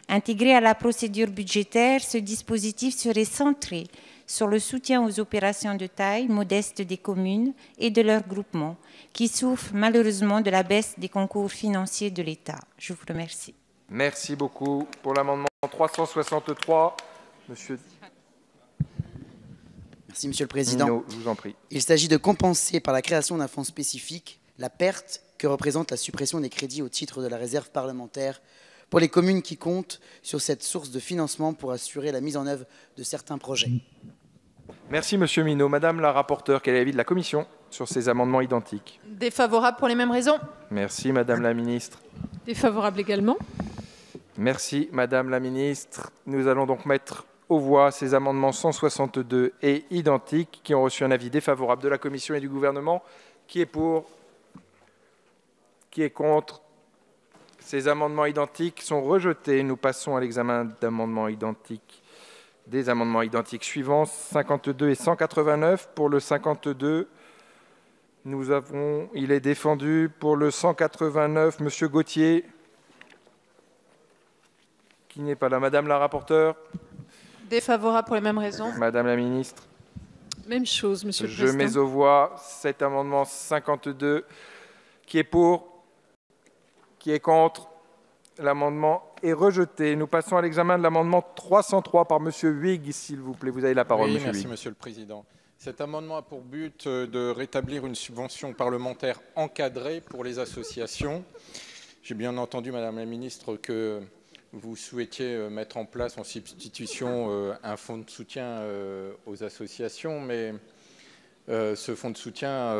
S5: Intégré à la procédure budgétaire, ce dispositif serait centré sur le soutien aux opérations de taille modeste des communes et de leurs groupements, qui souffrent malheureusement de la baisse des concours financiers de l'État. Je vous remercie.
S1: Merci beaucoup. Pour l'amendement 363, Monsieur...
S22: Merci, Monsieur le Président.
S1: Minot, je vous en prie.
S22: Il s'agit de compenser par la création d'un fonds spécifique la perte que représente la suppression des crédits au titre de la réserve parlementaire pour les communes qui comptent sur cette source de financement pour assurer la mise en œuvre de certains projets.
S1: Merci, Monsieur Minot. Madame la rapporteure, quel est l'avis de la Commission sur ces amendements identiques?
S3: Défavorable pour les mêmes raisons.
S1: Merci, Madame la Ministre.
S4: Défavorable également.
S1: Merci, Madame la Ministre. Nous allons donc mettre aux voix ces amendements 162 et identiques qui ont reçu un avis défavorable de la Commission et du Gouvernement. Qui est pour? Qui est contre? Ces amendements identiques sont rejetés. Nous passons à l'examen d'amendements identiques. Des amendements identiques suivants, 52 et 189. Pour le 52, il est défendu. Pour le 189, Monsieur Gauthier, qui n'est pas là. Madame la rapporteure.
S3: Défavorable pour les mêmes raisons.
S1: Madame la Ministre.
S4: Même chose, Monsieur le Président.
S1: Je mets aux voix cet amendement 52. Qui est pour? Qui est contre? L'amendement est rejeté. Nous passons à l'examen de l'amendement 303 par Monsieur Huyghe, s'il vous plaît. Vous avez la parole,
S15: Oui,
S1: Monsieur
S15: merci,
S1: Huyghe.
S15: Monsieur le Président. Cet amendement a pour but de rétablir une subvention parlementaire encadrée pour les associations. J'ai bien entendu, Madame la Ministre, que vous souhaitiez mettre en place en substitution un fonds de soutien aux associations, mais ce fonds de soutien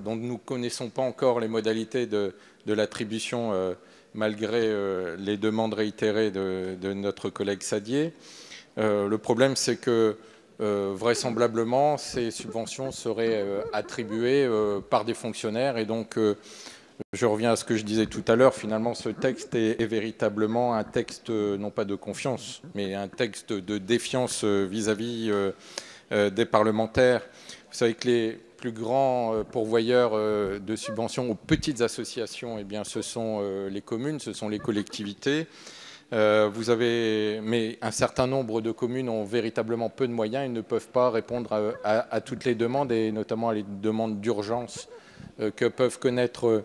S15: dont nous ne connaissons pas encore les modalités de l'attribution malgré les demandes réitérées de notre collègue Sadier. Le problème, c'est que vraisemblablement, ces subventions seraient attribuées par des fonctionnaires et donc je reviens à ce que je disais tout à l'heure, finalement ce texte est véritablement un texte non pas de confiance, mais un texte de défiance vis-à-vis des parlementaires. Vous savez que les plus grands pourvoyeurs de subventions aux petites associations, eh bien, ce sont les communes, ce sont les collectivités. Mais un certain nombre de communes ont véritablement peu de moyens et ne peuvent pas répondre à toutes les demandes et notamment à les demandes d'urgence que peuvent connaître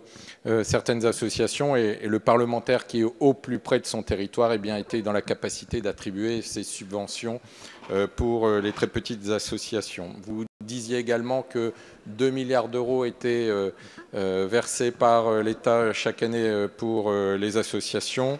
S15: certaines associations et le parlementaire qui est au plus près de son territoire eh bien, était dans la capacité d'attribuer ces subventions pour les très petites associations. Vous
S8: disiez également que 2 milliards d'euros étaient versés par l'État chaque année pour les associations.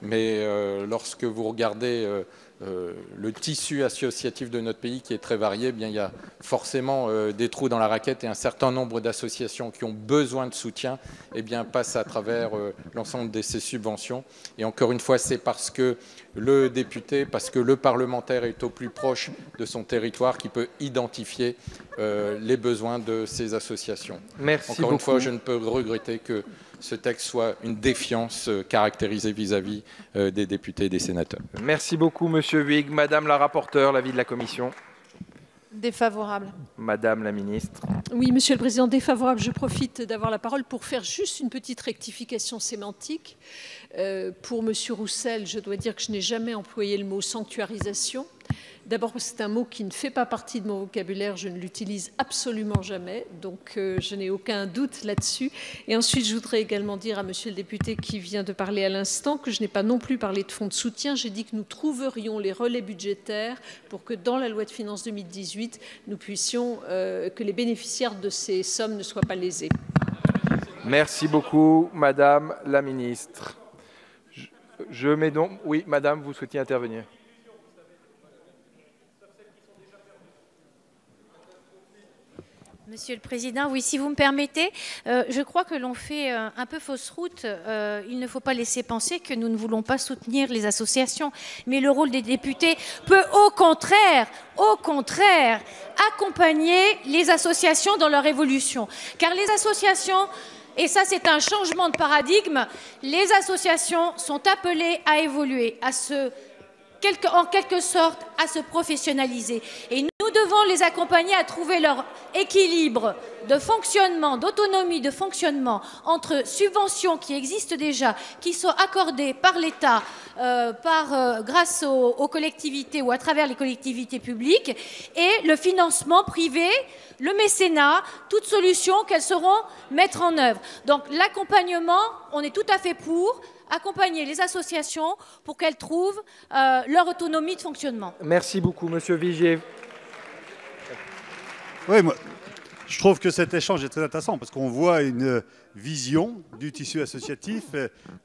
S8: Mais lorsque vous regardez le tissu associatif de notre pays qui est très varié, eh bien, il y a forcément des trous dans la raquette et un certain nombre d'associations qui ont besoin de soutien eh bien, passent à travers l'ensemble de ces subventions. Et encore une fois, c'est parce que le député, parce que le parlementaire est au plus proche de son territoire qui peut identifier les besoins de ces associations.
S1: Merci
S8: encore
S1: beaucoup.
S8: une fois, je ne peux regretter que ce texte soit une défiance caractérisée vis-à-vis des députés et des sénateurs.
S1: Merci beaucoup, Monsieur Huyghe. Madame la rapporteure, l'avis de la Commission.
S3: Défavorable.
S1: Madame la ministre.
S4: Oui, Monsieur le Président, défavorable. Je profite d'avoir la parole pour faire juste une petite rectification sémantique. Pour Monsieur Roussel, je dois dire que je n'ai jamais employé le mot sanctuarisation. D'abord, c'est un mot qui ne fait pas partie de mon vocabulaire, je ne l'utilise absolument jamais, donc je n'ai aucun doute là-dessus. Et ensuite, je voudrais également dire à monsieur le député qui vient de parler à l'instant que je n'ai pas non plus parlé de fonds de soutien, j'ai dit que nous trouverions les relais budgétaires pour que dans la loi de finances 2018, nous puissions, que les bénéficiaires de ces sommes ne soient pas lésés.
S1: Merci beaucoup, Madame la ministre. Je mets donc... Oui, Madame, vous souhaitiez intervenir.
S11: Monsieur le Président, oui, si vous me permettez, je crois que l'on fait un peu fausse route. Il ne faut pas laisser penser que nous ne voulons pas soutenir les associations. Mais le rôle des députés peut au contraire, accompagner les associations dans leur évolution. Car les associations, et ça c'est un changement de paradigme, les associations sont appelées à évoluer, en quelque sorte à se professionnaliser. Et nous devons les accompagner à trouver leur équilibre de fonctionnement, d'autonomie de fonctionnement entre subventions qui existent déjà, qui sont accordées par l'État, grâce aux collectivités ou à travers les collectivités publiques, et le financement privé, le mécénat, toute solution qu'elles sauront mettre en œuvre. Donc l'accompagnement, on est tout à fait pour accompagner les associations pour qu'elles trouvent leur autonomie de fonctionnement.
S1: Merci beaucoup, Monsieur Vigier.
S23: Oui, moi, je trouve que cet échange est très intéressant parce qu'on voit une vision du tissu associatif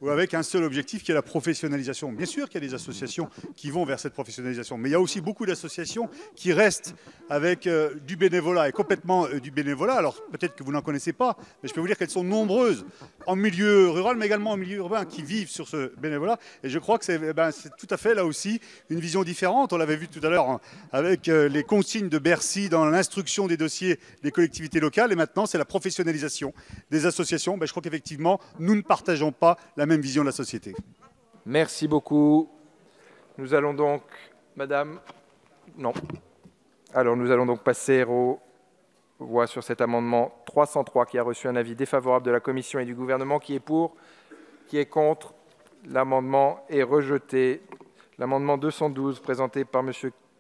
S23: avec un seul objectif qui est la professionnalisation. Bien sûr qu'il y a des associations qui vont vers cette professionnalisation, mais il y a aussi beaucoup d'associations qui restent avec du bénévolat et complètement du bénévolat. Alors peut-être que vous n'en connaissez pas, mais je peux vous dire qu'elles sont nombreuses en milieu rural, mais également en milieu urbain, qui vivent sur ce bénévolat. Et je crois que c'est tout à fait là aussi une vision différente. On l'avait vu tout à l'heure avec les consignes de Bercy dans l'instruction des dossiers des collectivités locales, et maintenant c'est la professionnalisation des associations. Je crois qu'effectivement, nous ne partageons pas la même vision de la société.
S1: Merci beaucoup. Nous allons donc... Madame... Non. Alors, nous allons donc passer aux voix sur cet amendement 303 qui a reçu un avis défavorable de la Commission et du Gouvernement. Qui est pour? Qui est contre? L'amendement est rejeté. L'amendement 212 présenté par M.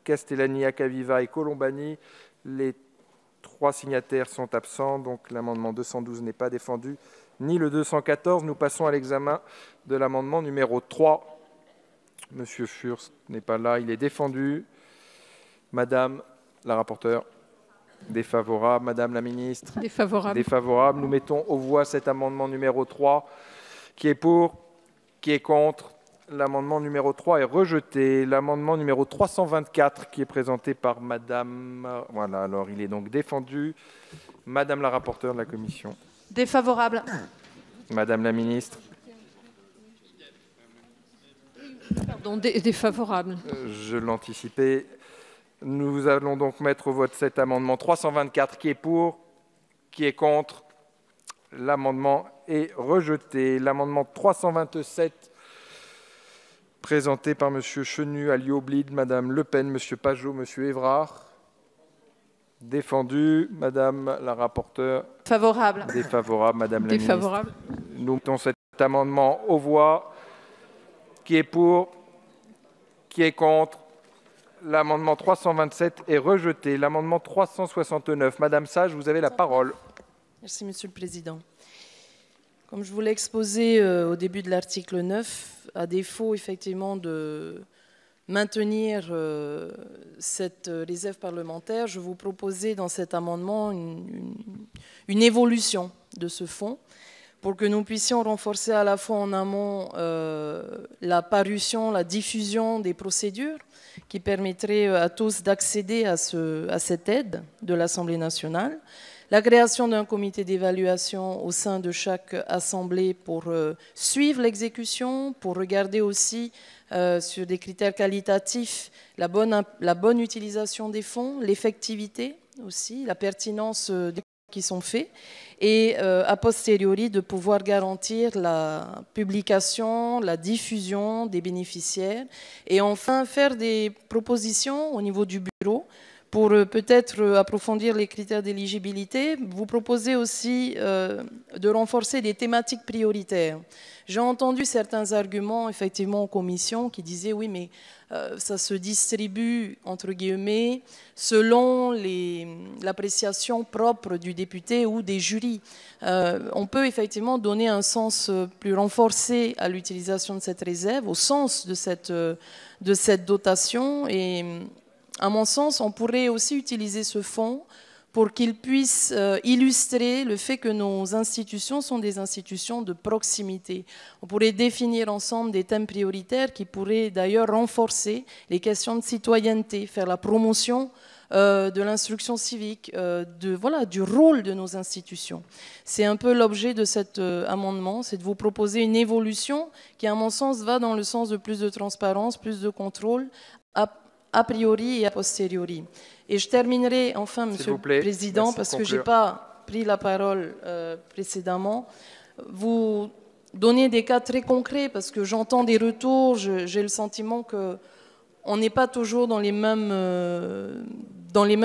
S1: Castellani, Acquaviva et Colombani. Les 3 signataires sont absents, donc l'amendement 212 n'est pas défendu, ni le 214. Nous passons à l'examen de l'amendement numéro 3. Monsieur Furst n'est pas là, il est défendu. Madame la rapporteure, défavorable. Madame la ministre,
S4: défavorable.
S1: Défavorable. Nous mettons aux voix cet amendement numéro 3. Qui est pour? Qui est contre? L'amendement numéro 3 est rejeté. L'amendement numéro 324 qui est présenté par Madame... Voilà, alors il est donc défendu. Madame la rapporteure de la Commission.
S3: Défavorable.
S1: Madame la ministre.
S4: Pardon, défavorable.
S1: Je l'anticipais. Nous allons donc mettre au vote cet amendement 324 qui est pour, qui est contre. L'amendement est rejeté. L'amendement 327 présenté par M. Chenu, Alliot-Blid, Mme Le Pen, M. Pajot, M. Évrard. Défendu. Madame la rapporteure.
S3: Favorable.
S1: Défavorable. Madame la
S4: défavorable.
S1: ministre. Nous mettons cet amendement aux voix. Qui est pour? Qui est contre? L'amendement 327 est rejeté. L'amendement 369. Madame Sage, vous avez la parole.
S24: Merci, Monsieur le Président. Comme je vous l'ai exposé au début de l'article 9, à défaut effectivement de maintenir cette réserve parlementaire, je vous proposais dans cet amendement une évolution de ce fonds pour que nous puissions renforcer à la fois en amont la parution, la diffusion des procédures qui permettraient à tous d'accéder à cette aide de l'Assemblée nationale, la création d'un comité d'évaluation au sein de chaque assemblée pour suivre l'exécution, pour regarder aussi sur des critères qualitatifs la bonne utilisation des fonds, l'effectivité aussi, la pertinence des qui sont faits, et a posteriori de pouvoir garantir la publication, la diffusion des bénéficiaires, et enfin faire des propositions au niveau du bureau pour peut-être approfondir les critères d'éligibilité. Vous proposez aussi de renforcer des thématiques prioritaires. J'ai entendu certains arguments, effectivement, en commission, qui disaient, oui, mais ça se distribue, entre guillemets, selon l'appréciation propre du député ou des jurys. On peut effectivement donner un sens plus renforcé à l'utilisation de cette réserve, au sens de cette dotation, et à mon sens, on pourrait aussi utiliser ce fonds pour qu'il puisse illustrer le fait que nos institutions sont des institutions de proximité. On pourrait définir ensemble des thèmes prioritaires qui pourraient d'ailleurs renforcer les questions de citoyenneté, faire la promotion de l'instruction civique, du rôle de nos institutions. C'est un peu l'objet de cet amendement, c'est de vous proposer une évolution qui, à mon sens, va dans le sens de plus de transparence, plus de contrôle, a priori et a posteriori. Et je terminerai enfin, Monsieur le Président, parce que je n'ai pas pris la parole précédemment. Vous donnez des cas très concrets, parce que j'entends des retours, j'ai le sentiment qu'on n'est pas toujours dans les mêmes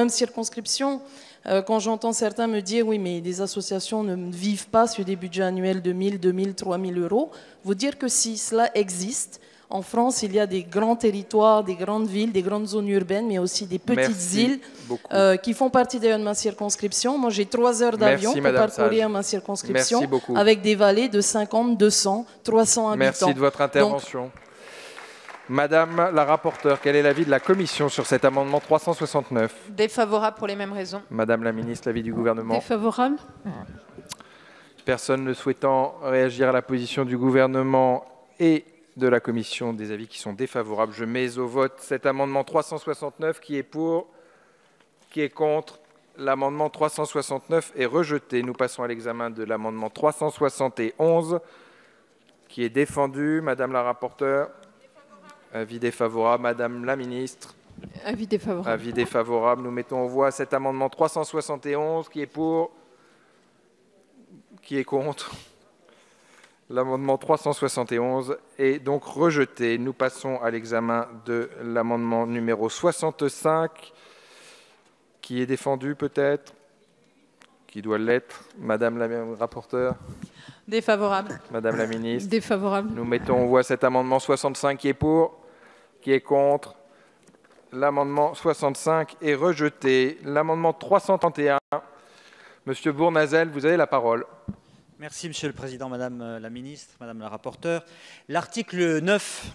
S24: circonscriptions. Quand j'entends certains me dire, oui, mais des associations ne vivent pas sur des budgets annuels de 1 000, 2 000, 3 000 euros, vous dire que si cela existe, en France, il y a des grands territoires, des grandes villes, des grandes zones urbaines, mais aussi des petites îles qui font partie d'ailleurs de ma circonscription. Moi, j'ai 3 heures d'avion pour parcourir ma circonscription avec des vallées de 50, 200, 300 habitants.
S1: Merci de votre intervention. Madame la rapporteure, quel est l'avis de la Commission sur cet amendement 369?
S3: Défavorable pour les mêmes raisons.
S1: Madame la ministre, l'avis du gouvernement?
S4: Défavorable.
S1: Personne ne souhaitant réagir à la position du gouvernement et de la Commission, des avis qui sont défavorables. Je mets au vote cet amendement 369 qui est pour, qui est contre. L'amendement 369 est rejeté. Nous passons à l'examen de l'amendement 371 qui est défendu. Madame la rapporteure, avis défavorable. Madame la ministre,
S4: avis défavorable.
S1: Avis défavorable. Nous mettons aux voix cet amendement 371 qui est pour, qui est contre. L'amendement 371 est donc rejeté. Nous passons à l'examen de l'amendement numéro 65, qui est défendu peut-être, qui doit l'être. Madame la rapporteure?
S3: Défavorable.
S1: Madame la ministre?
S4: Défavorable.
S1: Nous mettons en voix cet amendement 65 qui est pour, qui est contre. L'amendement 65 est rejeté. L'amendement 331, Monsieur Bournazel, vous avez la parole.
S6: Merci, Monsieur le Président, Madame la Ministre, Madame la rapporteure. L'article 9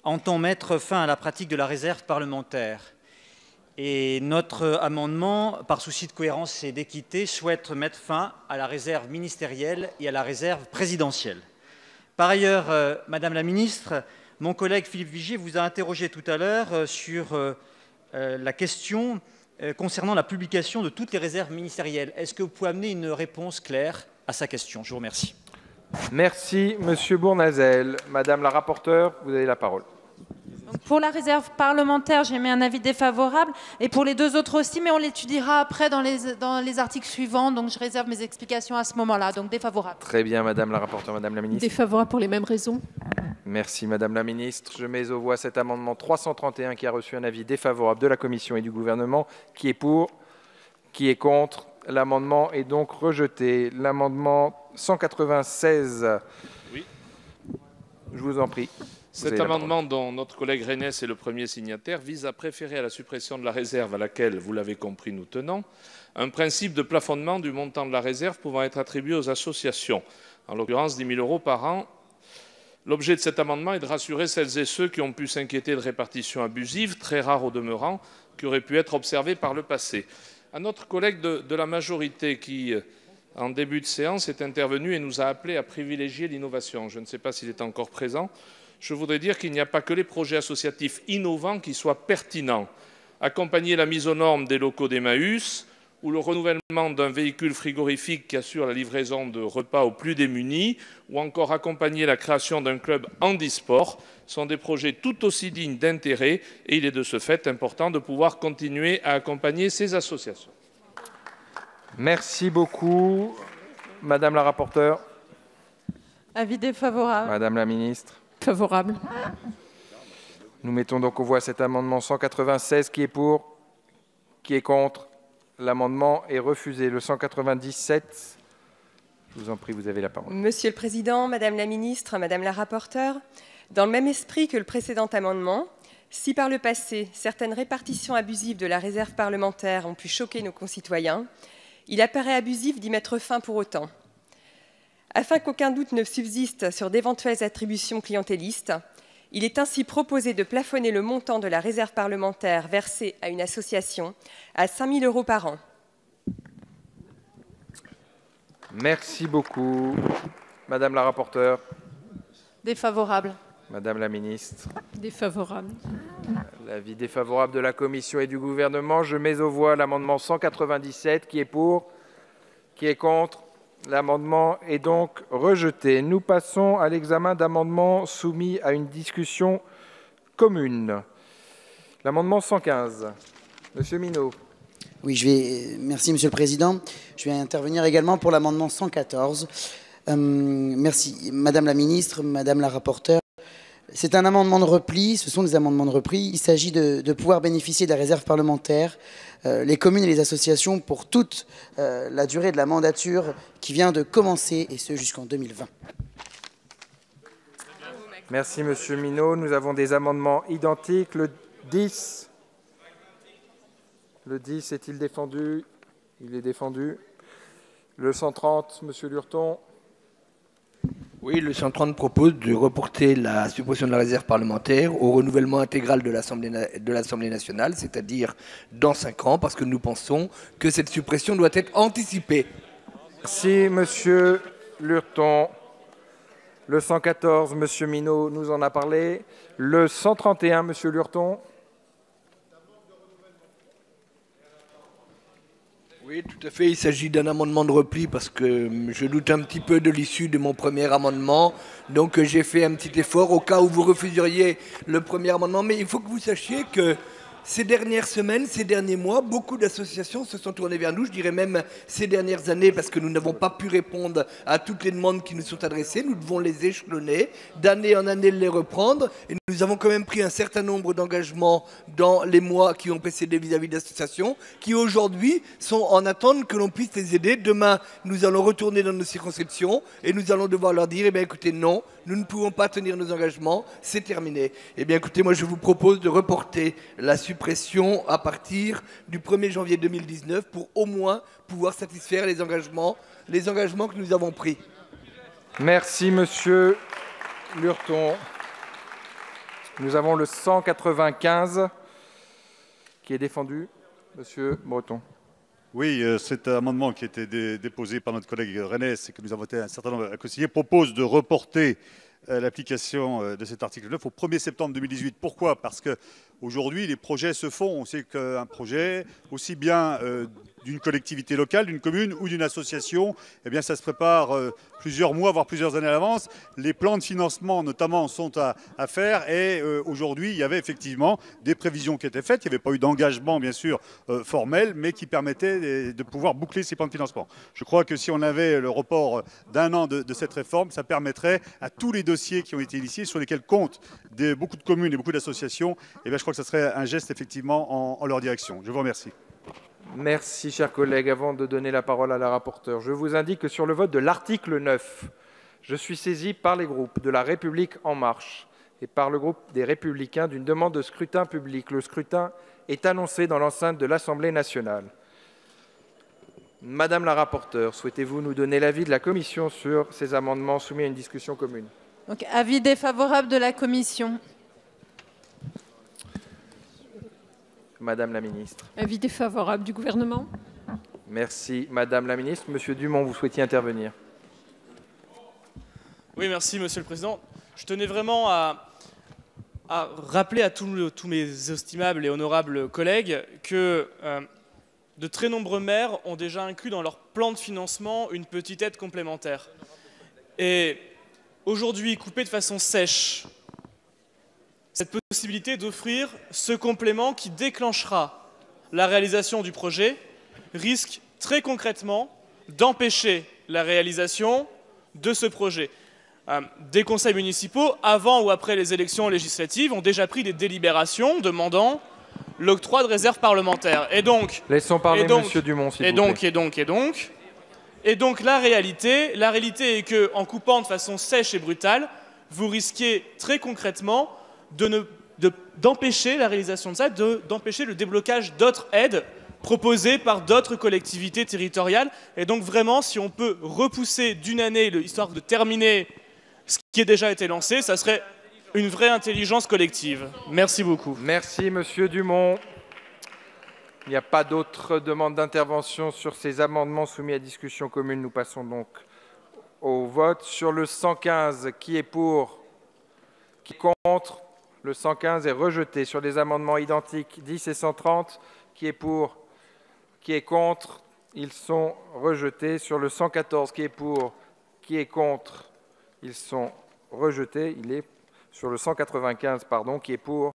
S6: entend mettre fin à la pratique de la réserve parlementaire. Et notre amendement, par souci de cohérence et d'équité, souhaite mettre fin à la réserve ministérielle et à la réserve présidentielle. Par ailleurs, Madame la Ministre, mon collègue Philippe Vigier vous a interrogé tout à l'heure sur la question concernant la publication de toutes les réserves ministérielles. Est-ce que vous pouvez amener une réponse claire à sa question? Je vous remercie.
S1: Merci, Monsieur Bournazel. Madame la rapporteure, vous avez la parole.
S3: Donc pour la réserve parlementaire, j'ai mis un avis défavorable, et pour les deux autres aussi, mais on l'étudiera après dans les articles suivants, donc je réserve mes explications à ce moment-là, donc défavorable.
S1: Très bien, Madame la rapporteure, Madame la ministre.
S4: Défavorable pour les mêmes raisons.
S1: Merci, Madame la ministre. Je mets aux voix cet amendement 331 qui a reçu un avis défavorable de la Commission et du gouvernement. Qui est pour? Qui est contre? L'amendement est donc rejeté. L'amendement 196.
S9: Oui.
S1: Je vous en prie.
S9: Cet amendement, dont notre collègue Reynès est le premier signataire, vise à préférer à la suppression de la réserve à laquelle, vous l'avez compris, nous tenons, un principe de plafonnement du montant de la réserve pouvant être attribué aux associations, en l'occurrence 10 000 € par an, L'objet de cet amendement est de rassurer celles et ceux qui ont pu s'inquiéter de répartitions abusives, très rares au demeurant, qui auraient pu être observées par le passé. À notre collègue de la majorité qui, en début de séance, est intervenu et nous a appelé à privilégier l'innovation. Je ne sais pas s'il est encore présent. Je voudrais dire qu'il n'y a pas que les projets associatifs innovants qui soient pertinents. Accompagner la mise aux normes des locaux d'Emmaüs ou le renouvellement d'un véhicule frigorifique qui assure la livraison de repas aux plus démunis, ou encore accompagner la création d'un club handisport, sont des projets tout aussi dignes d'intérêt et il est de ce fait important de pouvoir continuer à accompagner ces associations.
S1: Merci beaucoup. Madame la rapporteure.
S3: Avis défavorable.
S1: Madame la ministre.
S4: Favorable.
S1: Nous mettons donc aux voix cet amendement 196. Qui est pour? Qui est contre? L'amendement est refusé. Le 197. Je vous en prie, vous avez la parole.
S7: Monsieur le Président, Madame la Ministre, Madame la rapporteure, dans le même esprit que le précédent amendement, si par le passé, certaines répartitions abusives de la réserve parlementaire ont pu choquer nos concitoyens, il apparaît abusif d'y mettre fin pour autant. Afin qu'aucun doute ne subsiste sur d'éventuelles attributions clientélistes, il est ainsi proposé de plafonner le montant de la réserve parlementaire versée à une association à 5 000 € par an.
S1: Merci beaucoup. Madame la rapporteure.
S3: Défavorable.
S1: Madame la ministre.
S4: Défavorable.
S1: L'avis défavorable de la Commission et du Gouvernement. Je mets aux voix l'amendement 197. Qui est pour? Qui est contre? L'amendement est donc rejeté. Nous passons à l'examen d'amendements soumis à une discussion commune. L'amendement 115. Monsieur Minot.
S22: Oui, merci Monsieur le Président. Je vais intervenir également pour l'amendement 114. Merci Madame la Ministre, Madame la rapporteure. C'est un amendement de repli, ce sont des amendements de repli. Il s'agit de pouvoir bénéficier de la réserve parlementaire, les communes et les associations pour toute la durée de la mandature qui vient de commencer, et ce jusqu'en 2020.
S1: Merci Monsieur Minot. Nous avons des amendements identiques. Le 10. Le 10 est-il défendu? Il est défendu. Le 130, Monsieur Lurton.
S12: Oui, le 130 propose de reporter la suppression de la réserve parlementaire au renouvellement intégral de l'Assemblée nationale, c'est-à-dire dans 5 ans, parce que nous pensons que cette suppression doit être anticipée.
S1: Merci, Monsieur Lurton. Le 114, Monsieur Minot nous en a parlé. Le 131, Monsieur Lurton.
S12: Oui, tout à fait. Il s'agit d'un amendement de repli parce que je doute un petit peu de l'issue de mon premier amendement. Donc j'ai fait un petit effort au cas où vous refuseriez le premier amendement. Mais il faut que vous sachiez que ces dernières semaines, ces derniers mois, beaucoup d'associations se sont tournées vers nous, je dirais même ces dernières années, parce que nous n'avons pas pu répondre à toutes les demandes qui nous sont adressées. Nous devons les échelonner, d'année en année les reprendre. Et nous avons quand même pris un certain nombre d'engagements dans les mois qui ont précédé vis-à-vis d'associations, qui aujourd'hui sont en attente que l'on puisse les aider. Demain, nous allons retourner dans nos circonscriptions et nous allons devoir leur dire, eh bien écoutez, non, nous ne pouvons pas tenir nos engagements, c'est terminé. Eh bien écoutez, moi je vous propose de reporter la suppression à partir du 1er janvier 2019 pour au moins pouvoir satisfaire les engagements que nous avons pris.
S1: Merci Monsieur Lurton. Nous avons le 195 qui est défendu. Monsieur Breton.
S23: Oui, cet amendement qui a été déposé par notre collègue Rennes et que nous avons été un certain nombre à co-signer propose de reporter l'application de cet article 9 au 1er septembre 2018. Pourquoi? Parce qu'aujourd'hui, les projets se font. On sait qu'un projet, aussi bien d'une collectivité locale, d'une commune ou d'une association, eh bien, ça se prépare plusieurs mois, voire plusieurs années à l'avance. Les plans de financement, notamment, sont à faire. Et aujourd'hui, il y avait effectivement des prévisions qui étaient faites. Il n'y avait pas eu d'engagement, bien sûr, formel, mais qui permettait de pouvoir boucler ces plans de financement. Je crois que si on avait le report d'1 an de cette réforme, ça permettrait à tous les dossiers qui ont été initiés, sur lesquels comptent beaucoup de communes et beaucoup d'associations, eh bien, je crois que ce serait un geste, effectivement, en leur direction. Je vous remercie.
S1: Merci, chers collègues. Avant de donner la parole à la rapporteure, je vous indique que sur le vote de l'article 9, je suis saisi par les groupes de La République En Marche et par le groupe des Républicains d'une demande de scrutin public. Le scrutin est annoncé dans l'enceinte de l'Assemblée nationale. Madame la rapporteure, souhaitez-vous nous donner l'avis de la Commission sur ces amendements soumis à une discussion commune?
S3: Donc, avis défavorable de la commission.
S1: Madame la ministre.
S4: Avis défavorable du gouvernement.
S1: Merci, Madame la ministre. Monsieur Dumont, vous souhaitiez intervenir.
S10: Oui, merci, Monsieur le Président. Je tenais vraiment à rappeler à tous mes estimables et honorables collègues que de très nombreux maires ont déjà inclus dans leur plan de financement une petite aide complémentaire. Et aujourd'hui, couper de façon sèche cette possibilité d'offrir ce complément qui déclenchera la réalisation du projet risque très concrètement d'empêcher la réalisation de ce projet. Des conseils municipaux, avant ou après les élections législatives, ont déjà pris des délibérations demandant l'octroi de réserves parlementaires. Et donc,
S1: laissons parler Monsieur Dumont, s'il vous plaît.
S10: Et donc, la réalité est que, en coupant de façon sèche et brutale, vous risquez très concrètement d'empêcher la réalisation de ça, d'empêcher le déblocage d'autres aides proposées par d'autres collectivités territoriales. Et donc vraiment, si on peut repousser d'une année l'histoire de terminer ce qui a déjà été lancé, ça serait une vraie intelligence collective. Merci beaucoup.
S1: Merci, Monsieur Dumont. Il n'y a pas d'autres demandes d'intervention sur ces amendements soumis à discussion commune. Nous passons donc au vote sur le 115. Qui est pour? Qui est contre? Le 115 est rejeté. Sur les amendements identiques 10 et 130, qui est pour? Qui est contre? Ils sont rejetés. Sur le 114, qui est pour? Qui est contre? Ils sont rejetés. Il est sur le 195, pardon, qui est pour?